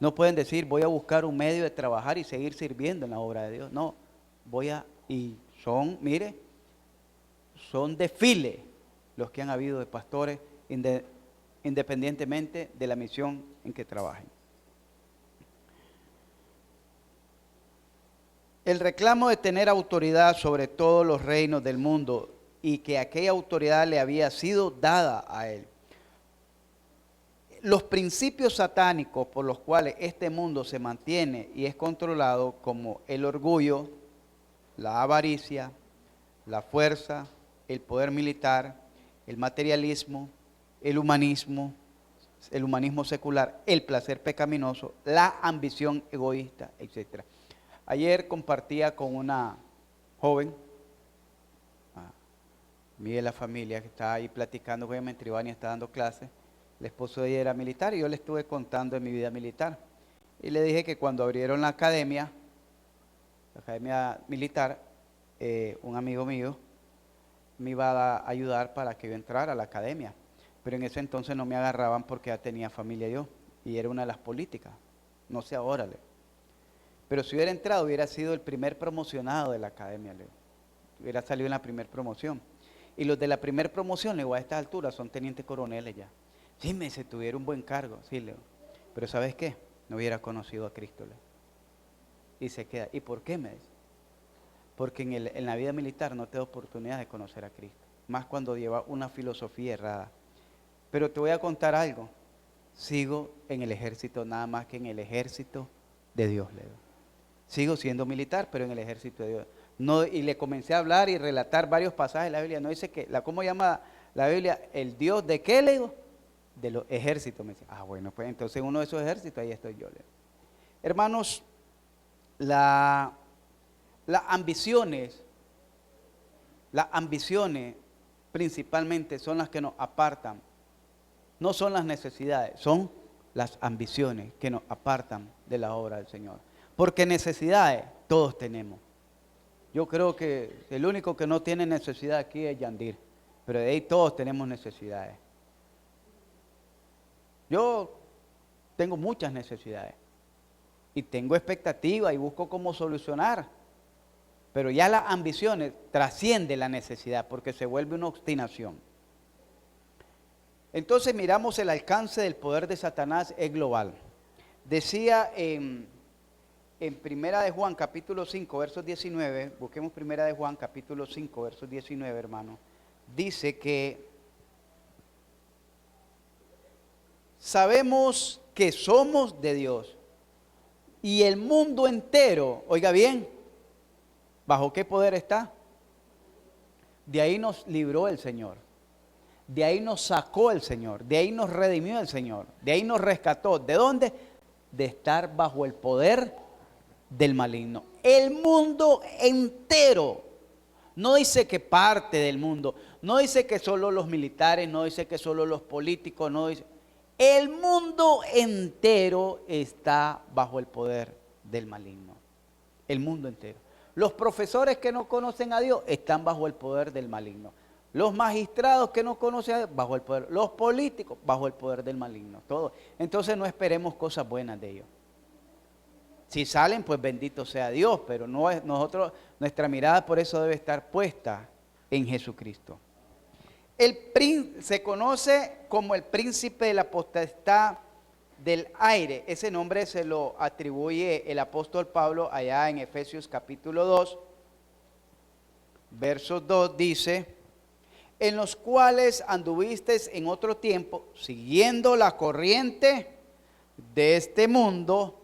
No pueden decir, voy a buscar un medio de trabajar y seguir sirviendo en la obra de Dios. No, y son, mire, son desfiles los que han habido de pastores independientemente de la misión en que trabajen. El reclamo de tener autoridad sobre todos los reinos del mundo y que aquella autoridad le había sido dada a él. Los principios satánicos por los cuales este mundo se mantiene y es controlado, como el orgullo, la avaricia, la fuerza, el poder militar, el materialismo, el humanismo secular, el placer pecaminoso, la ambición egoísta, etc. Ayer compartía con una joven, amiga de la familia, que estaba ahí platicando con ella, Tribani está dando clases. El esposo de ella era militar y yo le estuve contando de mi vida militar. Y le dije que cuando abrieron la academia militar, un amigo mío me iba a ayudar para que yo entrara a la academia. Pero en ese entonces no me agarraban porque ya tenía familia yo y era una de las políticas. No sé ahora. Pero si hubiera entrado, hubiera sido el primer promocionado de la academia, Leo. Hubiera salido en la primera promoción. Y los de la primera promoción, Leo, a estas alturas son tenientes coroneles ya. Sí, me dice, tuviera un buen cargo, sí, Leo. Pero ¿sabes qué? No hubiera conocido a Cristo, Leo. Y se queda. ¿Y por qué, me dice? Porque en la vida militar no te da oportunidad de conocer a Cristo. Más cuando lleva una filosofía errada. Pero te voy a contar algo. Sigo en el ejército, nada más que en el ejército de Dios, Leo. Sigo siendo militar, pero en el ejército de Dios. No, y le comencé a hablar y relatar varios pasajes de la Biblia. No dice que, ¿cómo llama la Biblia? ¿El Dios de qué, le digo? De los ejércitos. Me dice, bueno, pues entonces en uno de esos ejércitos, ahí estoy yo, Leo. Hermanos, las ambiciones principalmente son las que nos apartan. No son las necesidades, son las ambiciones que nos apartan de la obra del Señor. Porque necesidades todos tenemos. Yo creo que el único que no tiene necesidad aquí es Yandir, pero de ahí todos tenemos necesidades. Yo tengo muchas necesidades y tengo expectativas y busco cómo solucionar, pero ya las ambiciones trascienden la necesidad porque se vuelve una obstinación. Entonces miramos el alcance del poder de Satanás es global. Decía en Primera de Juan capítulo 5 versos 19, busquemos Primera de Juan capítulo 5 versos 19, hermano. Dice que sabemos que somos de Dios y el mundo entero, oiga bien, ¿bajo qué poder está? De ahí nos libró el Señor, de ahí nos sacó el Señor, de ahí nos redimió el Señor, de ahí nos rescató. ¿De dónde? De estar bajo el poder del maligno. El mundo entero. No dice que parte del mundo, no dice que solo los militares, no dice que solo los políticos, no dice. El mundo entero está bajo el poder del maligno. El mundo entero. Los profesores que no conocen a Dios están bajo el poder del maligno. Los magistrados que no conocen a Dios, bajo el poder. Los políticos, bajo el poder del maligno. Todo. Entonces no esperemos cosas buenas de ellos. Si salen, pues bendito sea Dios, pero no es nuestra mirada por eso debe estar puesta en Jesucristo. Se conoce como el príncipe de la potestad del aire. Ese nombre se lo atribuye el apóstol Pablo allá en Efesios capítulo 2, verso 2 dice, en los cuales anduvisteis en otro tiempo, siguiendo la corriente de este mundo.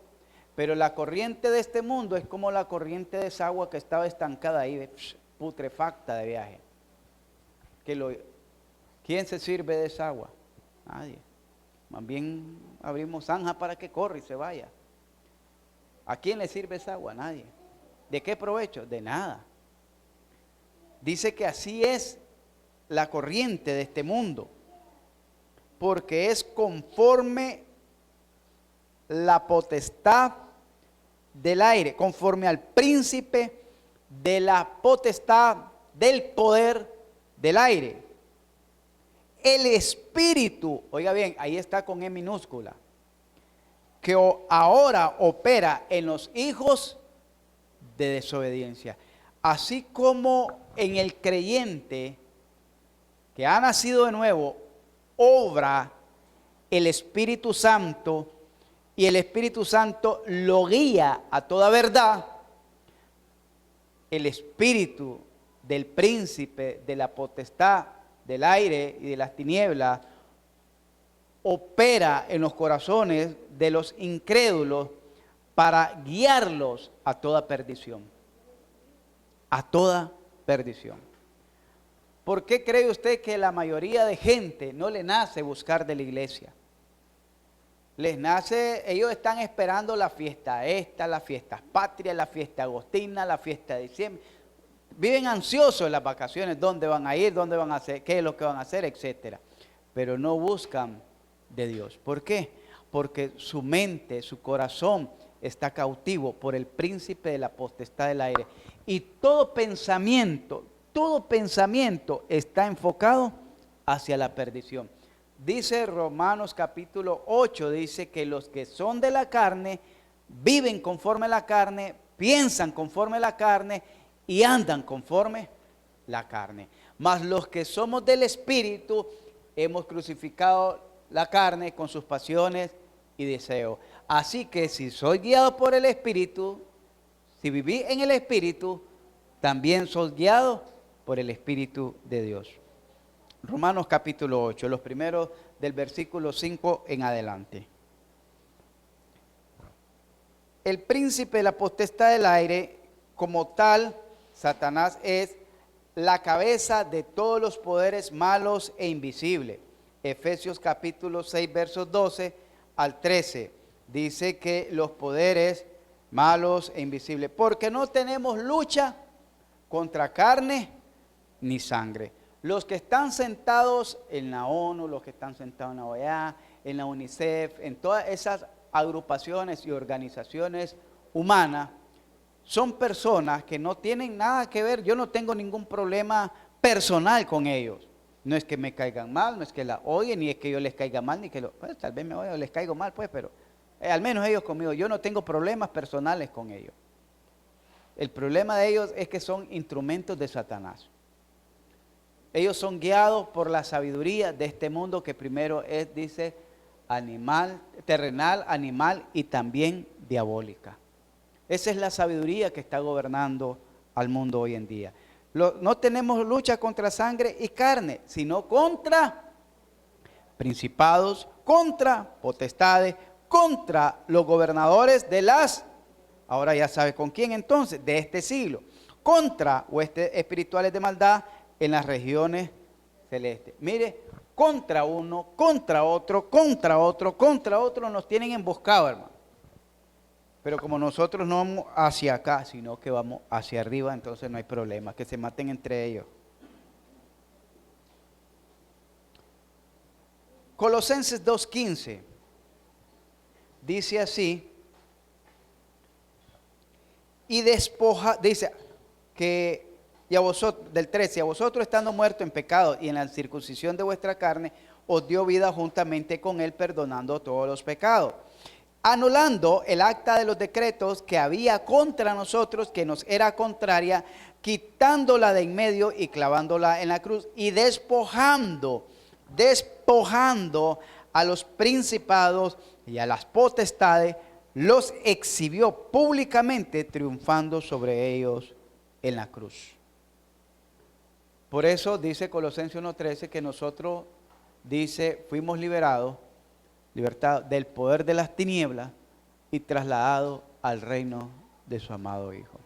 Pero la corriente de este mundo es como la corriente de esa agua que estaba estancada ahí, putrefacta de viaje. ¿Quién se sirve de esa agua? Nadie. Más bien abrimos zanja para que corra y se vaya. ¿A quién le sirve esa agua? Nadie. ¿De qué provecho? De nada. Dice que así es la corriente de este mundo, porque es conforme la potestad del aire, conforme al príncipe de la potestad del poder del aire. El espíritu, oiga bien, ahí está con E minúscula, que ahora opera en los hijos de desobediencia. Así como en el creyente que ha nacido de nuevo, obra el Espíritu Santo y el Espíritu Santo lo guía a toda verdad. El espíritu del príncipe de la potestad del aire y de las tinieblas opera en los corazones de los incrédulos para guiarlos a toda perdición. A toda perdición. ¿Por qué cree usted que la mayoría de gente no le nace buscar de la iglesia? Les nace, ellos están esperando la fiesta esta, las fiestas patrias, la fiesta agostina, la fiesta de diciembre. Viven ansiosos en las vacaciones, dónde van a ir, dónde van a hacer, qué es lo que van a hacer, etcétera. Pero no buscan de Dios. ¿Por qué? Porque su mente, su corazón está cautivo por el príncipe de la potestad del aire. Y todo pensamiento está enfocado hacia la perdición. Dice Romanos capítulo 8, dice que los que son de la carne viven conforme a la carne, piensan conforme a la carne y andan conforme la carne. Mas los que somos del Espíritu hemos crucificado la carne con sus pasiones y deseos. Así que si soy guiado por el Espíritu, si viví en el Espíritu, también soy guiado por el Espíritu de Dios. Romanos capítulo 8, los primeros del versículo 5 en adelante. El príncipe de la potestad del aire, como tal, Satanás es la cabeza de todos los poderes malos e invisibles. Efesios capítulo 6, versos 12 al 13. Dice que los poderes malos e invisibles. Porque no tenemos lucha contra carne ni sangre. Los que están sentados en la ONU, los que están sentados en la OEA, en la UNICEF, en todas esas agrupaciones y organizaciones humanas, son personas que no tienen nada que ver. Yo no tengo ningún problema personal con ellos. No es que me caigan mal, no es que la odien, ni es que yo les caiga mal, ni que pues, tal vez me odien o les caigo mal, pues, pero al menos ellos conmigo. Yo no tengo problemas personales con ellos. El problema de ellos es que son instrumentos de Satanás. Ellos son guiados por la sabiduría de este mundo que primero es, dice, animal, terrenal, animal y también diabólica. Esa es la sabiduría que está gobernando al mundo hoy en día. No tenemos lucha contra sangre y carne, sino contra principados, contra potestades, contra los gobernadores de las, ahora ya sabe con quién entonces, de este siglo, contra huestes espirituales de maldad en las regiones celestes. Mire, contra uno, contra otro, contra otro, contra otro nos tienen emboscados, hermano. Pero como nosotros no vamos hacia acá, sino que vamos hacia arriba, entonces no hay problema, que se maten entre ellos. Colosenses 2:15 dice así, y dice que, y a vosotros, del 13, a vosotros estando muertos en pecado y en la circuncisión de vuestra carne, os dio vida juntamente con él, perdonando todos los pecados, anulando el acta de los decretos que había contra nosotros, que nos era contraria, quitándola de en medio y clavándola en la cruz, y despojando a los principados y a las potestades, los exhibió públicamente, triunfando sobre ellos en la cruz. Por eso dice Colosenses 1:13 que nosotros, dice, fuimos libertad del poder de las tinieblas y trasladados al reino de su amado Hijo.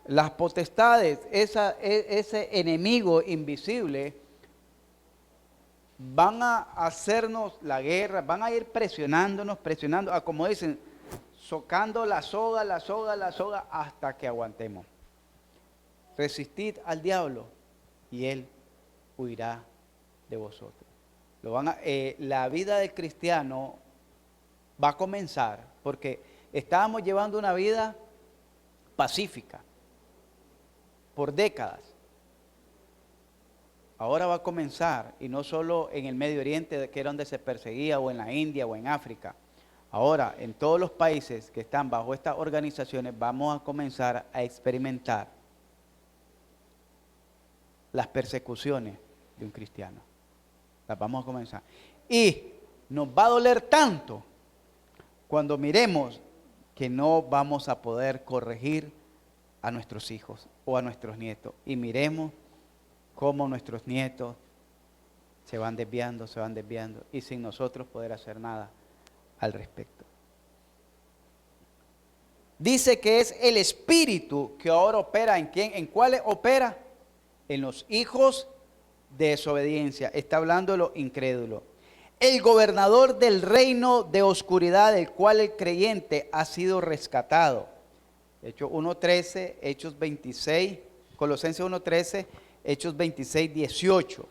Las potestades, ese enemigo invisible, van a hacernos la guerra, van a ir presionándonos, como dicen, socando la soga, hasta que aguantemos. Resistid al diablo y él huirá de vosotros. La vida del cristiano va a comenzar porque estábamos llevando una vida pacífica por décadas. Ahora va a comenzar, y no solo en el Medio Oriente, que era donde se perseguía, o en la India o en África. Ahora, en todos los países que están bajo estas organizaciones, vamos a comenzar a experimentar las persecuciones de un cristiano. Las vamos a comenzar. Y nos va a doler tanto cuando miremos que no vamos a poder corregir a nuestros hijos o a nuestros nietos. Y miremos cómo nuestros nietos se van desviando, y sin nosotros poder hacer nada al respecto. Dice que es el Espíritu que ahora opera ¿en quién? ¿En cuáles opera? En los hijos de desobediencia. Está hablando de los incrédulos. El gobernador del reino de oscuridad, del cual el creyente ha sido rescatado. Hechos 1:13, Hechos 26, Colosenses 1:13, Hechos 26:18.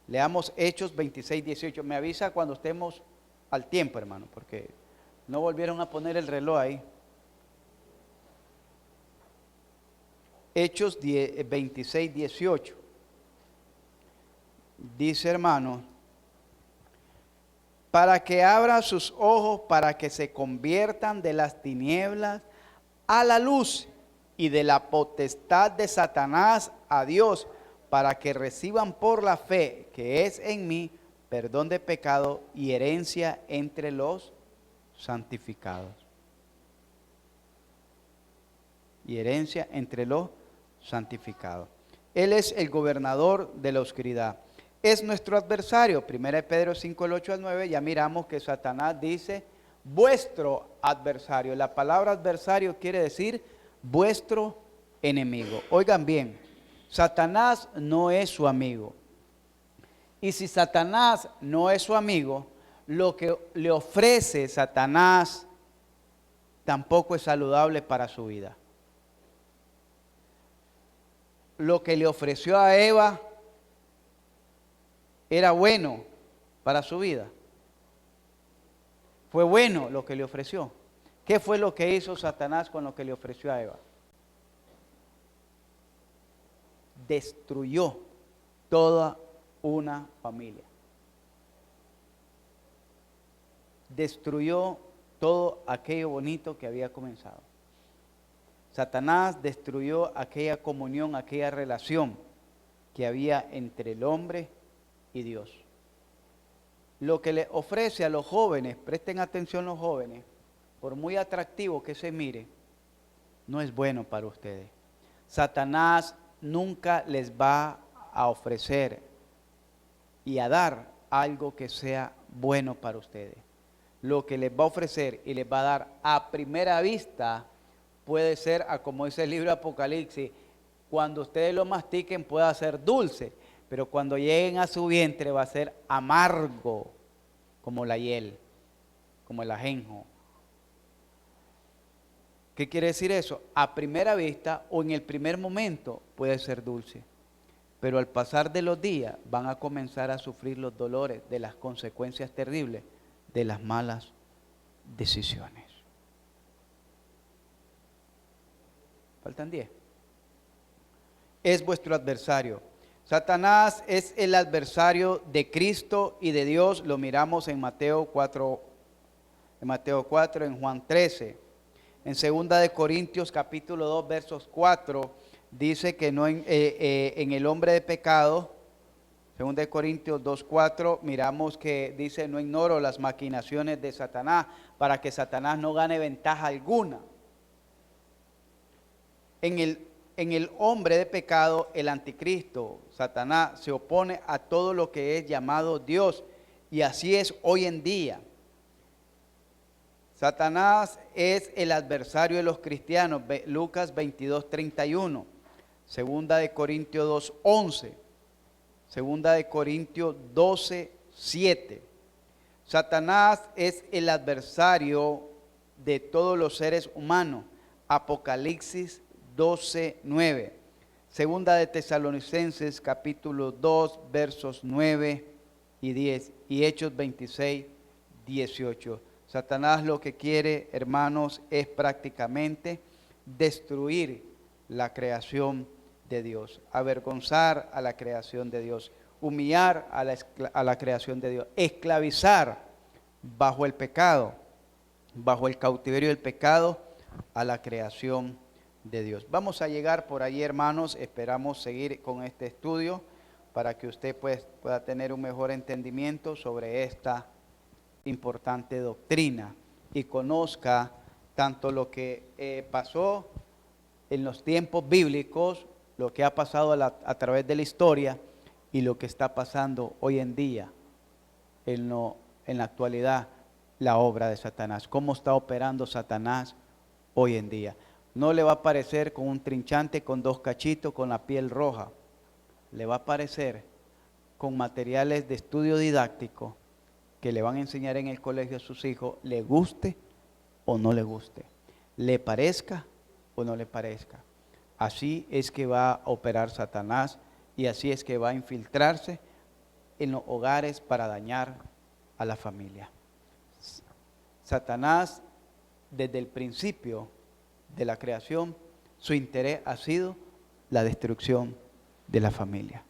Leamos Hechos 26:18. Me avisa cuando estemos al tiempo, hermano, porque no volvieron a poner el reloj ahí. Hechos 26:18. Dice, hermano, para que abra sus ojos, para que se conviertan de las tinieblas a la luz y de la potestad de Satanás a Dios, para que reciban por la fe que es en mí perdón de pecado y herencia entre los santificados. Y herencia entre los santificados. Él es el gobernador de la oscuridad. Es nuestro adversario. 1 Pedro 5, el 8 al 9, ya miramos que Satanás dice, vuestro adversario. La palabra adversario quiere decir vuestro enemigo. Oigan bien, Satanás no es su amigo. Y si Satanás no es su amigo, lo que le ofrece Satanás tampoco es saludable para su vida. Lo que le ofreció a Eva era bueno para su vida. Fue bueno lo que le ofreció. ¿Qué fue lo que hizo Satanás con lo que le ofreció a Eva? Destruyó toda una familia. Destruyó todo aquello bonito que había comenzado. Satanás destruyó aquella comunión, aquella relación que había entre el hombre y Dios. Lo que le ofrece a los jóvenes, presten atención los jóvenes, por muy atractivo que se mire, no es bueno para ustedes. Satanás nunca les va a ofrecer y a dar algo que sea bueno para ustedes. Lo que les va a ofrecer y les va a dar a primera vista puede ser, como dice el libro de Apocalipsis, cuando ustedes lo mastiquen puede ser dulce, pero cuando lleguen a su vientre va a ser amargo, como la hiel, como el ajenjo. ¿Qué quiere decir eso? A primera vista o en el primer momento puede ser dulce, pero al pasar de los días van a comenzar a sufrir los dolores de las consecuencias terribles de las malas decisiones. Faltan 10. Es vuestro adversario. Satanás es el adversario de Cristo y de Dios. Lo miramos en Mateo 4, en Juan 13. En 2 de Corintios capítulo 2 versos 4 dice que no en el hombre de pecado. 2 de Corintios 2:4 miramos que dice, no ignoro las maquinaciones de Satanás, para que Satanás no gane ventaja alguna. En el hombre de pecado, el anticristo, Satanás, se opone a todo lo que es llamado Dios, y así es hoy en día. Satanás es el adversario de los cristianos. Lucas 22:31, 2 de Corintios 2:11, 2 de Corintios 12:7. Satanás es el adversario de todos los seres humanos. Apocalipsis 12:9. Segunda de Tesalonicenses capítulo 2 versos 9 y 10 y Hechos 26:18. Satanás lo que quiere, hermanos, es prácticamente destruir la creación de Dios, avergonzar a la creación de Dios, humillar a la creación de Dios, esclavizar bajo el pecado, bajo el cautiverio del pecado a la creación de Dios. Vamos a llegar por ahí, hermanos. Esperamos seguir con este estudio para que usted pueda tener un mejor entendimiento sobre esta importante doctrina y conozca tanto lo que pasó en los tiempos bíblicos, lo que ha pasado a través de la historia y lo que está pasando hoy en día en la actualidad, la obra de Satanás, cómo está operando Satanás hoy en día. No le va a aparecer con un trinchante con 2 cachitos con la piel roja, le va a aparecer con materiales de estudio didáctico que le van a enseñar en el colegio a sus hijos, le guste o no le guste, le parezca o no le parezca. Así es que va a operar Satanás y así es que va a infiltrarse en los hogares para dañar a la familia. Satanás, desde el principio de la creación, su interés ha sido la destrucción de la familia.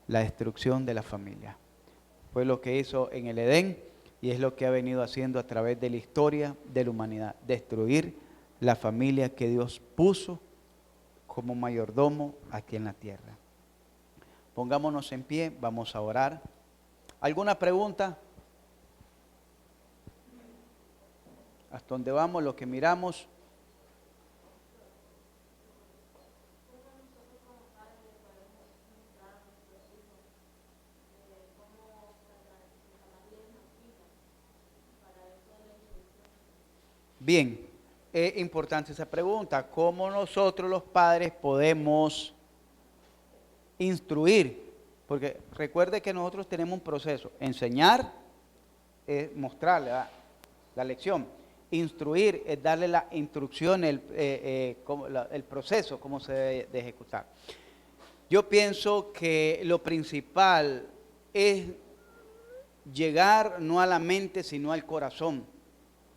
La destrucción de la familia. Fue lo que hizo en el Edén Y es lo que ha venido haciendo a través de la historia de la humanidad, destruir la familia que Dios puso como mayordomo aquí en la tierra. Pongámonos en pie, vamos a orar. ¿Alguna pregunta? Hasta donde vamos, lo que miramos. Bien, es importante esa pregunta. ¿Cómo nosotros los padres podemos instruir? Porque recuerde que nosotros tenemos un proceso. Enseñar es mostrarle la lección. Instruir es darle la instrucción, el proceso, cómo se debe de ejecutar. Yo pienso que lo principal es llegar no a la mente, sino al corazón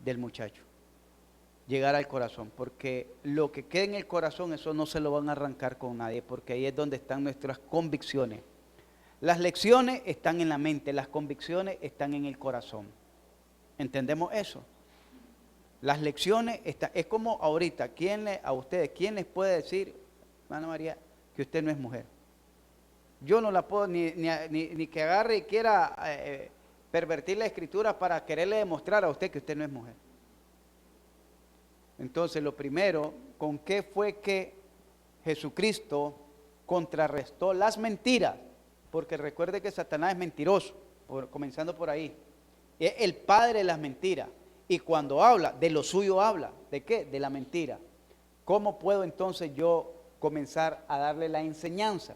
del muchacho. Llegar al corazón, porque lo que queda en el corazón, eso no se lo van a arrancar con nadie, porque ahí es donde están nuestras convicciones. Las lecciones están en la mente, las convicciones están en el corazón. ¿Entendemos eso? Las lecciones están, es como ahorita, a ustedes, ¿quién les puede decir, hermana María, que usted no es mujer? Yo no la puedo, ni que agarre y quiera pervertir la escritura para quererle demostrar a usted que usted no es mujer. Entonces, lo primero, ¿con qué fue que Jesucristo contrarrestó las mentiras? Porque recuerde que Satanás es mentiroso, comenzando por ahí. Es el padre de las mentiras. Y cuando habla, de lo suyo habla. ¿De qué? De la mentira. ¿Cómo puedo entonces yo comenzar a darle la enseñanza?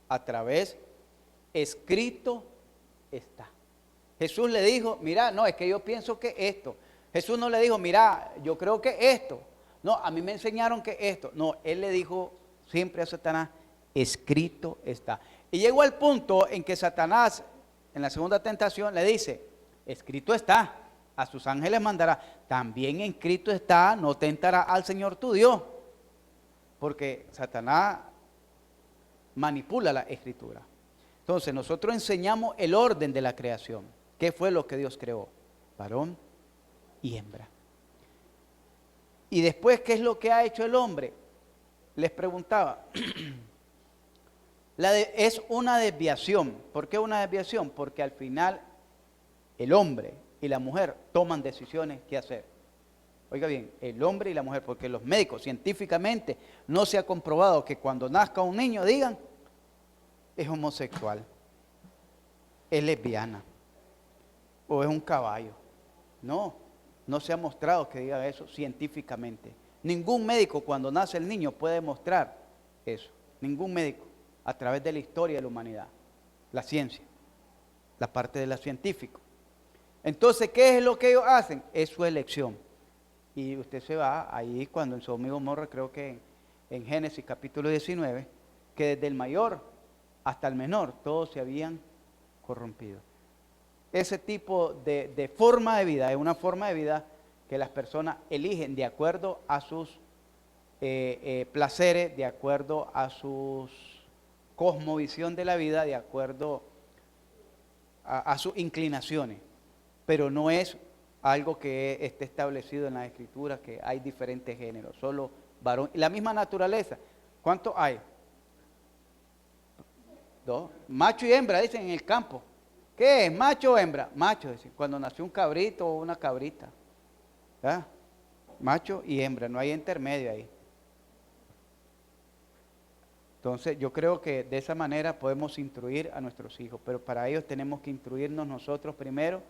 A través, escrito está. Jesús le dijo, mira, no, es que yo pienso que esto. Jesús no le dijo, mira, yo creo que esto. No, a mí me enseñaron que esto. No, él le dijo siempre a Satanás, escrito está. Y llegó al punto en que Satanás, en la segunda tentación, le dice, escrito está, a sus ángeles mandará. También escrito está, no tentará al Señor tu Dios. Porque Satanás manipula la escritura. Entonces, nosotros enseñamos el orden de la creación. ¿Qué fue lo que Dios creó? Varón y hembra. Y después, ¿qué es lo que ha hecho el hombre? Les preguntaba. Es una desviación. ¿Por qué una desviación? Porque al final el hombre y la mujer toman decisiones qué hacer. Oiga bien, el hombre y la mujer, porque los médicos científicamente no se ha comprobado que cuando nazca un niño digan, es homosexual, es lesbiana o es un caballo. No se ha mostrado que diga eso científicamente. Ningún médico cuando nace el niño puede demostrar eso. Ningún médico a través de la historia de la humanidad. La ciencia, la parte de la científica. Entonces, ¿qué es lo que ellos hacen? Es su elección. Y usted se va ahí cuando en Sodoma y Gomorra, creo que en Génesis capítulo 19, que desde el mayor hasta el menor, todos se habían corrompido. Ese tipo de forma de vida es una forma de vida que las personas eligen de acuerdo a sus placeres, de acuerdo a sus cosmovisión de la vida, de acuerdo a sus inclinaciones. Pero no es algo que esté establecido en la Escritura, que hay diferentes géneros, solo varón. La misma naturaleza, ¿cuántos hay? Dos. Macho y hembra, dicen en el campo. ¿Qué es? ¿Macho o hembra? Macho, dicen. Cuando nació un cabrito o una cabrita. ¿Verdad? Macho y hembra, no hay intermedio ahí. Entonces, yo creo que de esa manera podemos instruir a nuestros hijos, pero para ellos tenemos que instruirnos nosotros primero,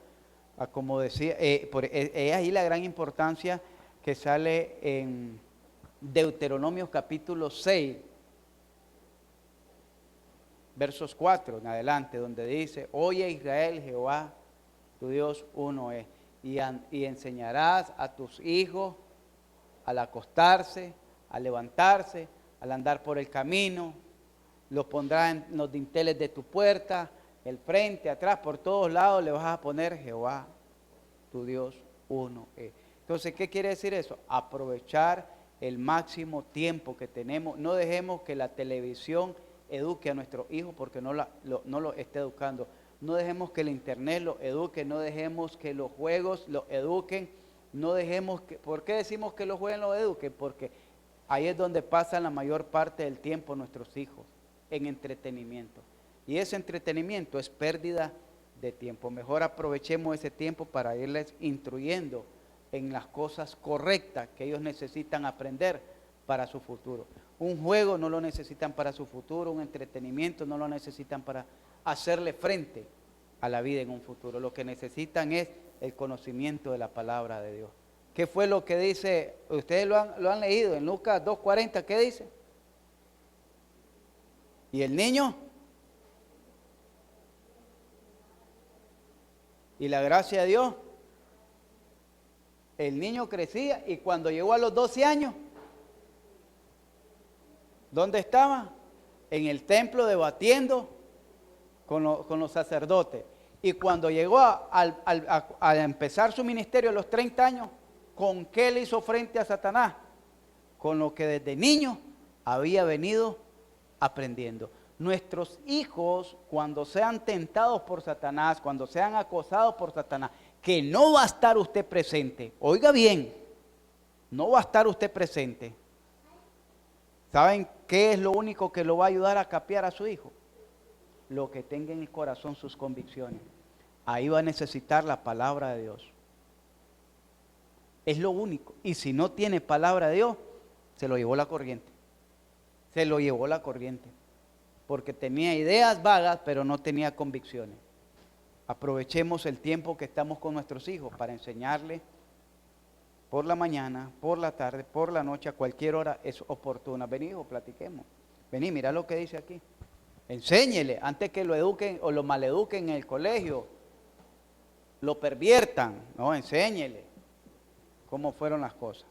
como decía, es ahí la gran importancia que sale en Deuteronomio capítulo 6, versos 4 en adelante, donde dice, oye Israel, Jehová, tu Dios uno es, y enseñarás a tus hijos al acostarse, al levantarse, al andar por el camino, los pondrás en los dinteles de tu puerta, el frente, atrás, por todos lados le vas a poner Jehová, tu Dios uno es. Entonces, ¿qué quiere decir eso? Aprovechar el máximo tiempo que tenemos, no dejemos que la televisión eduque a nuestros hijos porque no lo esté educando. No dejemos que el internet lo eduque, no dejemos que los juegos lo eduquen, no dejemos que... ¿Por qué decimos que los juegos lo eduquen? Porque ahí es donde pasan la mayor parte del tiempo nuestros hijos, en entretenimiento. Y ese entretenimiento es pérdida de tiempo. Mejor aprovechemos ese tiempo para irles instruyendo en las cosas correctas que ellos necesitan aprender para su futuro. Un juego no lo necesitan para su futuro, un entretenimiento no lo necesitan para hacerle frente a la vida en un futuro. Lo que necesitan es el conocimiento de la palabra de Dios. ¿Qué fue lo que dice? Ustedes lo han leído en Lucas 2:40, ¿qué dice? ¿Y el niño? ¿Y la gracia de Dios? El niño crecía y cuando llegó a los 12 años, ¿dónde estaba? En el templo debatiendo con los sacerdotes. Y cuando llegó a empezar su ministerio a los 30 años, ¿con qué le hizo frente a Satanás? Con lo que desde niño había venido aprendiendo. Nuestros hijos, cuando sean tentados por Satanás, cuando sean acosados por Satanás, que no va a estar usted presente, oiga bien, no va a estar usted presente. ¿Saben qué es lo único que lo va a ayudar a capear a su hijo? Lo que tenga en el corazón, sus convicciones. Ahí va a necesitar la palabra de Dios. Es lo único. Y si no tiene palabra de Dios, se lo llevó la corriente. Se lo llevó la corriente. Porque tenía ideas vagas, pero no tenía convicciones. Aprovechemos el tiempo que estamos con nuestros hijos para enseñarles por la mañana, por la tarde, por la noche, a cualquier hora es oportuna. Vení, hijo, platiquemos. Vení, mira lo que dice aquí. Enséñele, antes que lo eduquen o lo maleduquen en el colegio, lo perviertan. No, enséñele cómo fueron las cosas.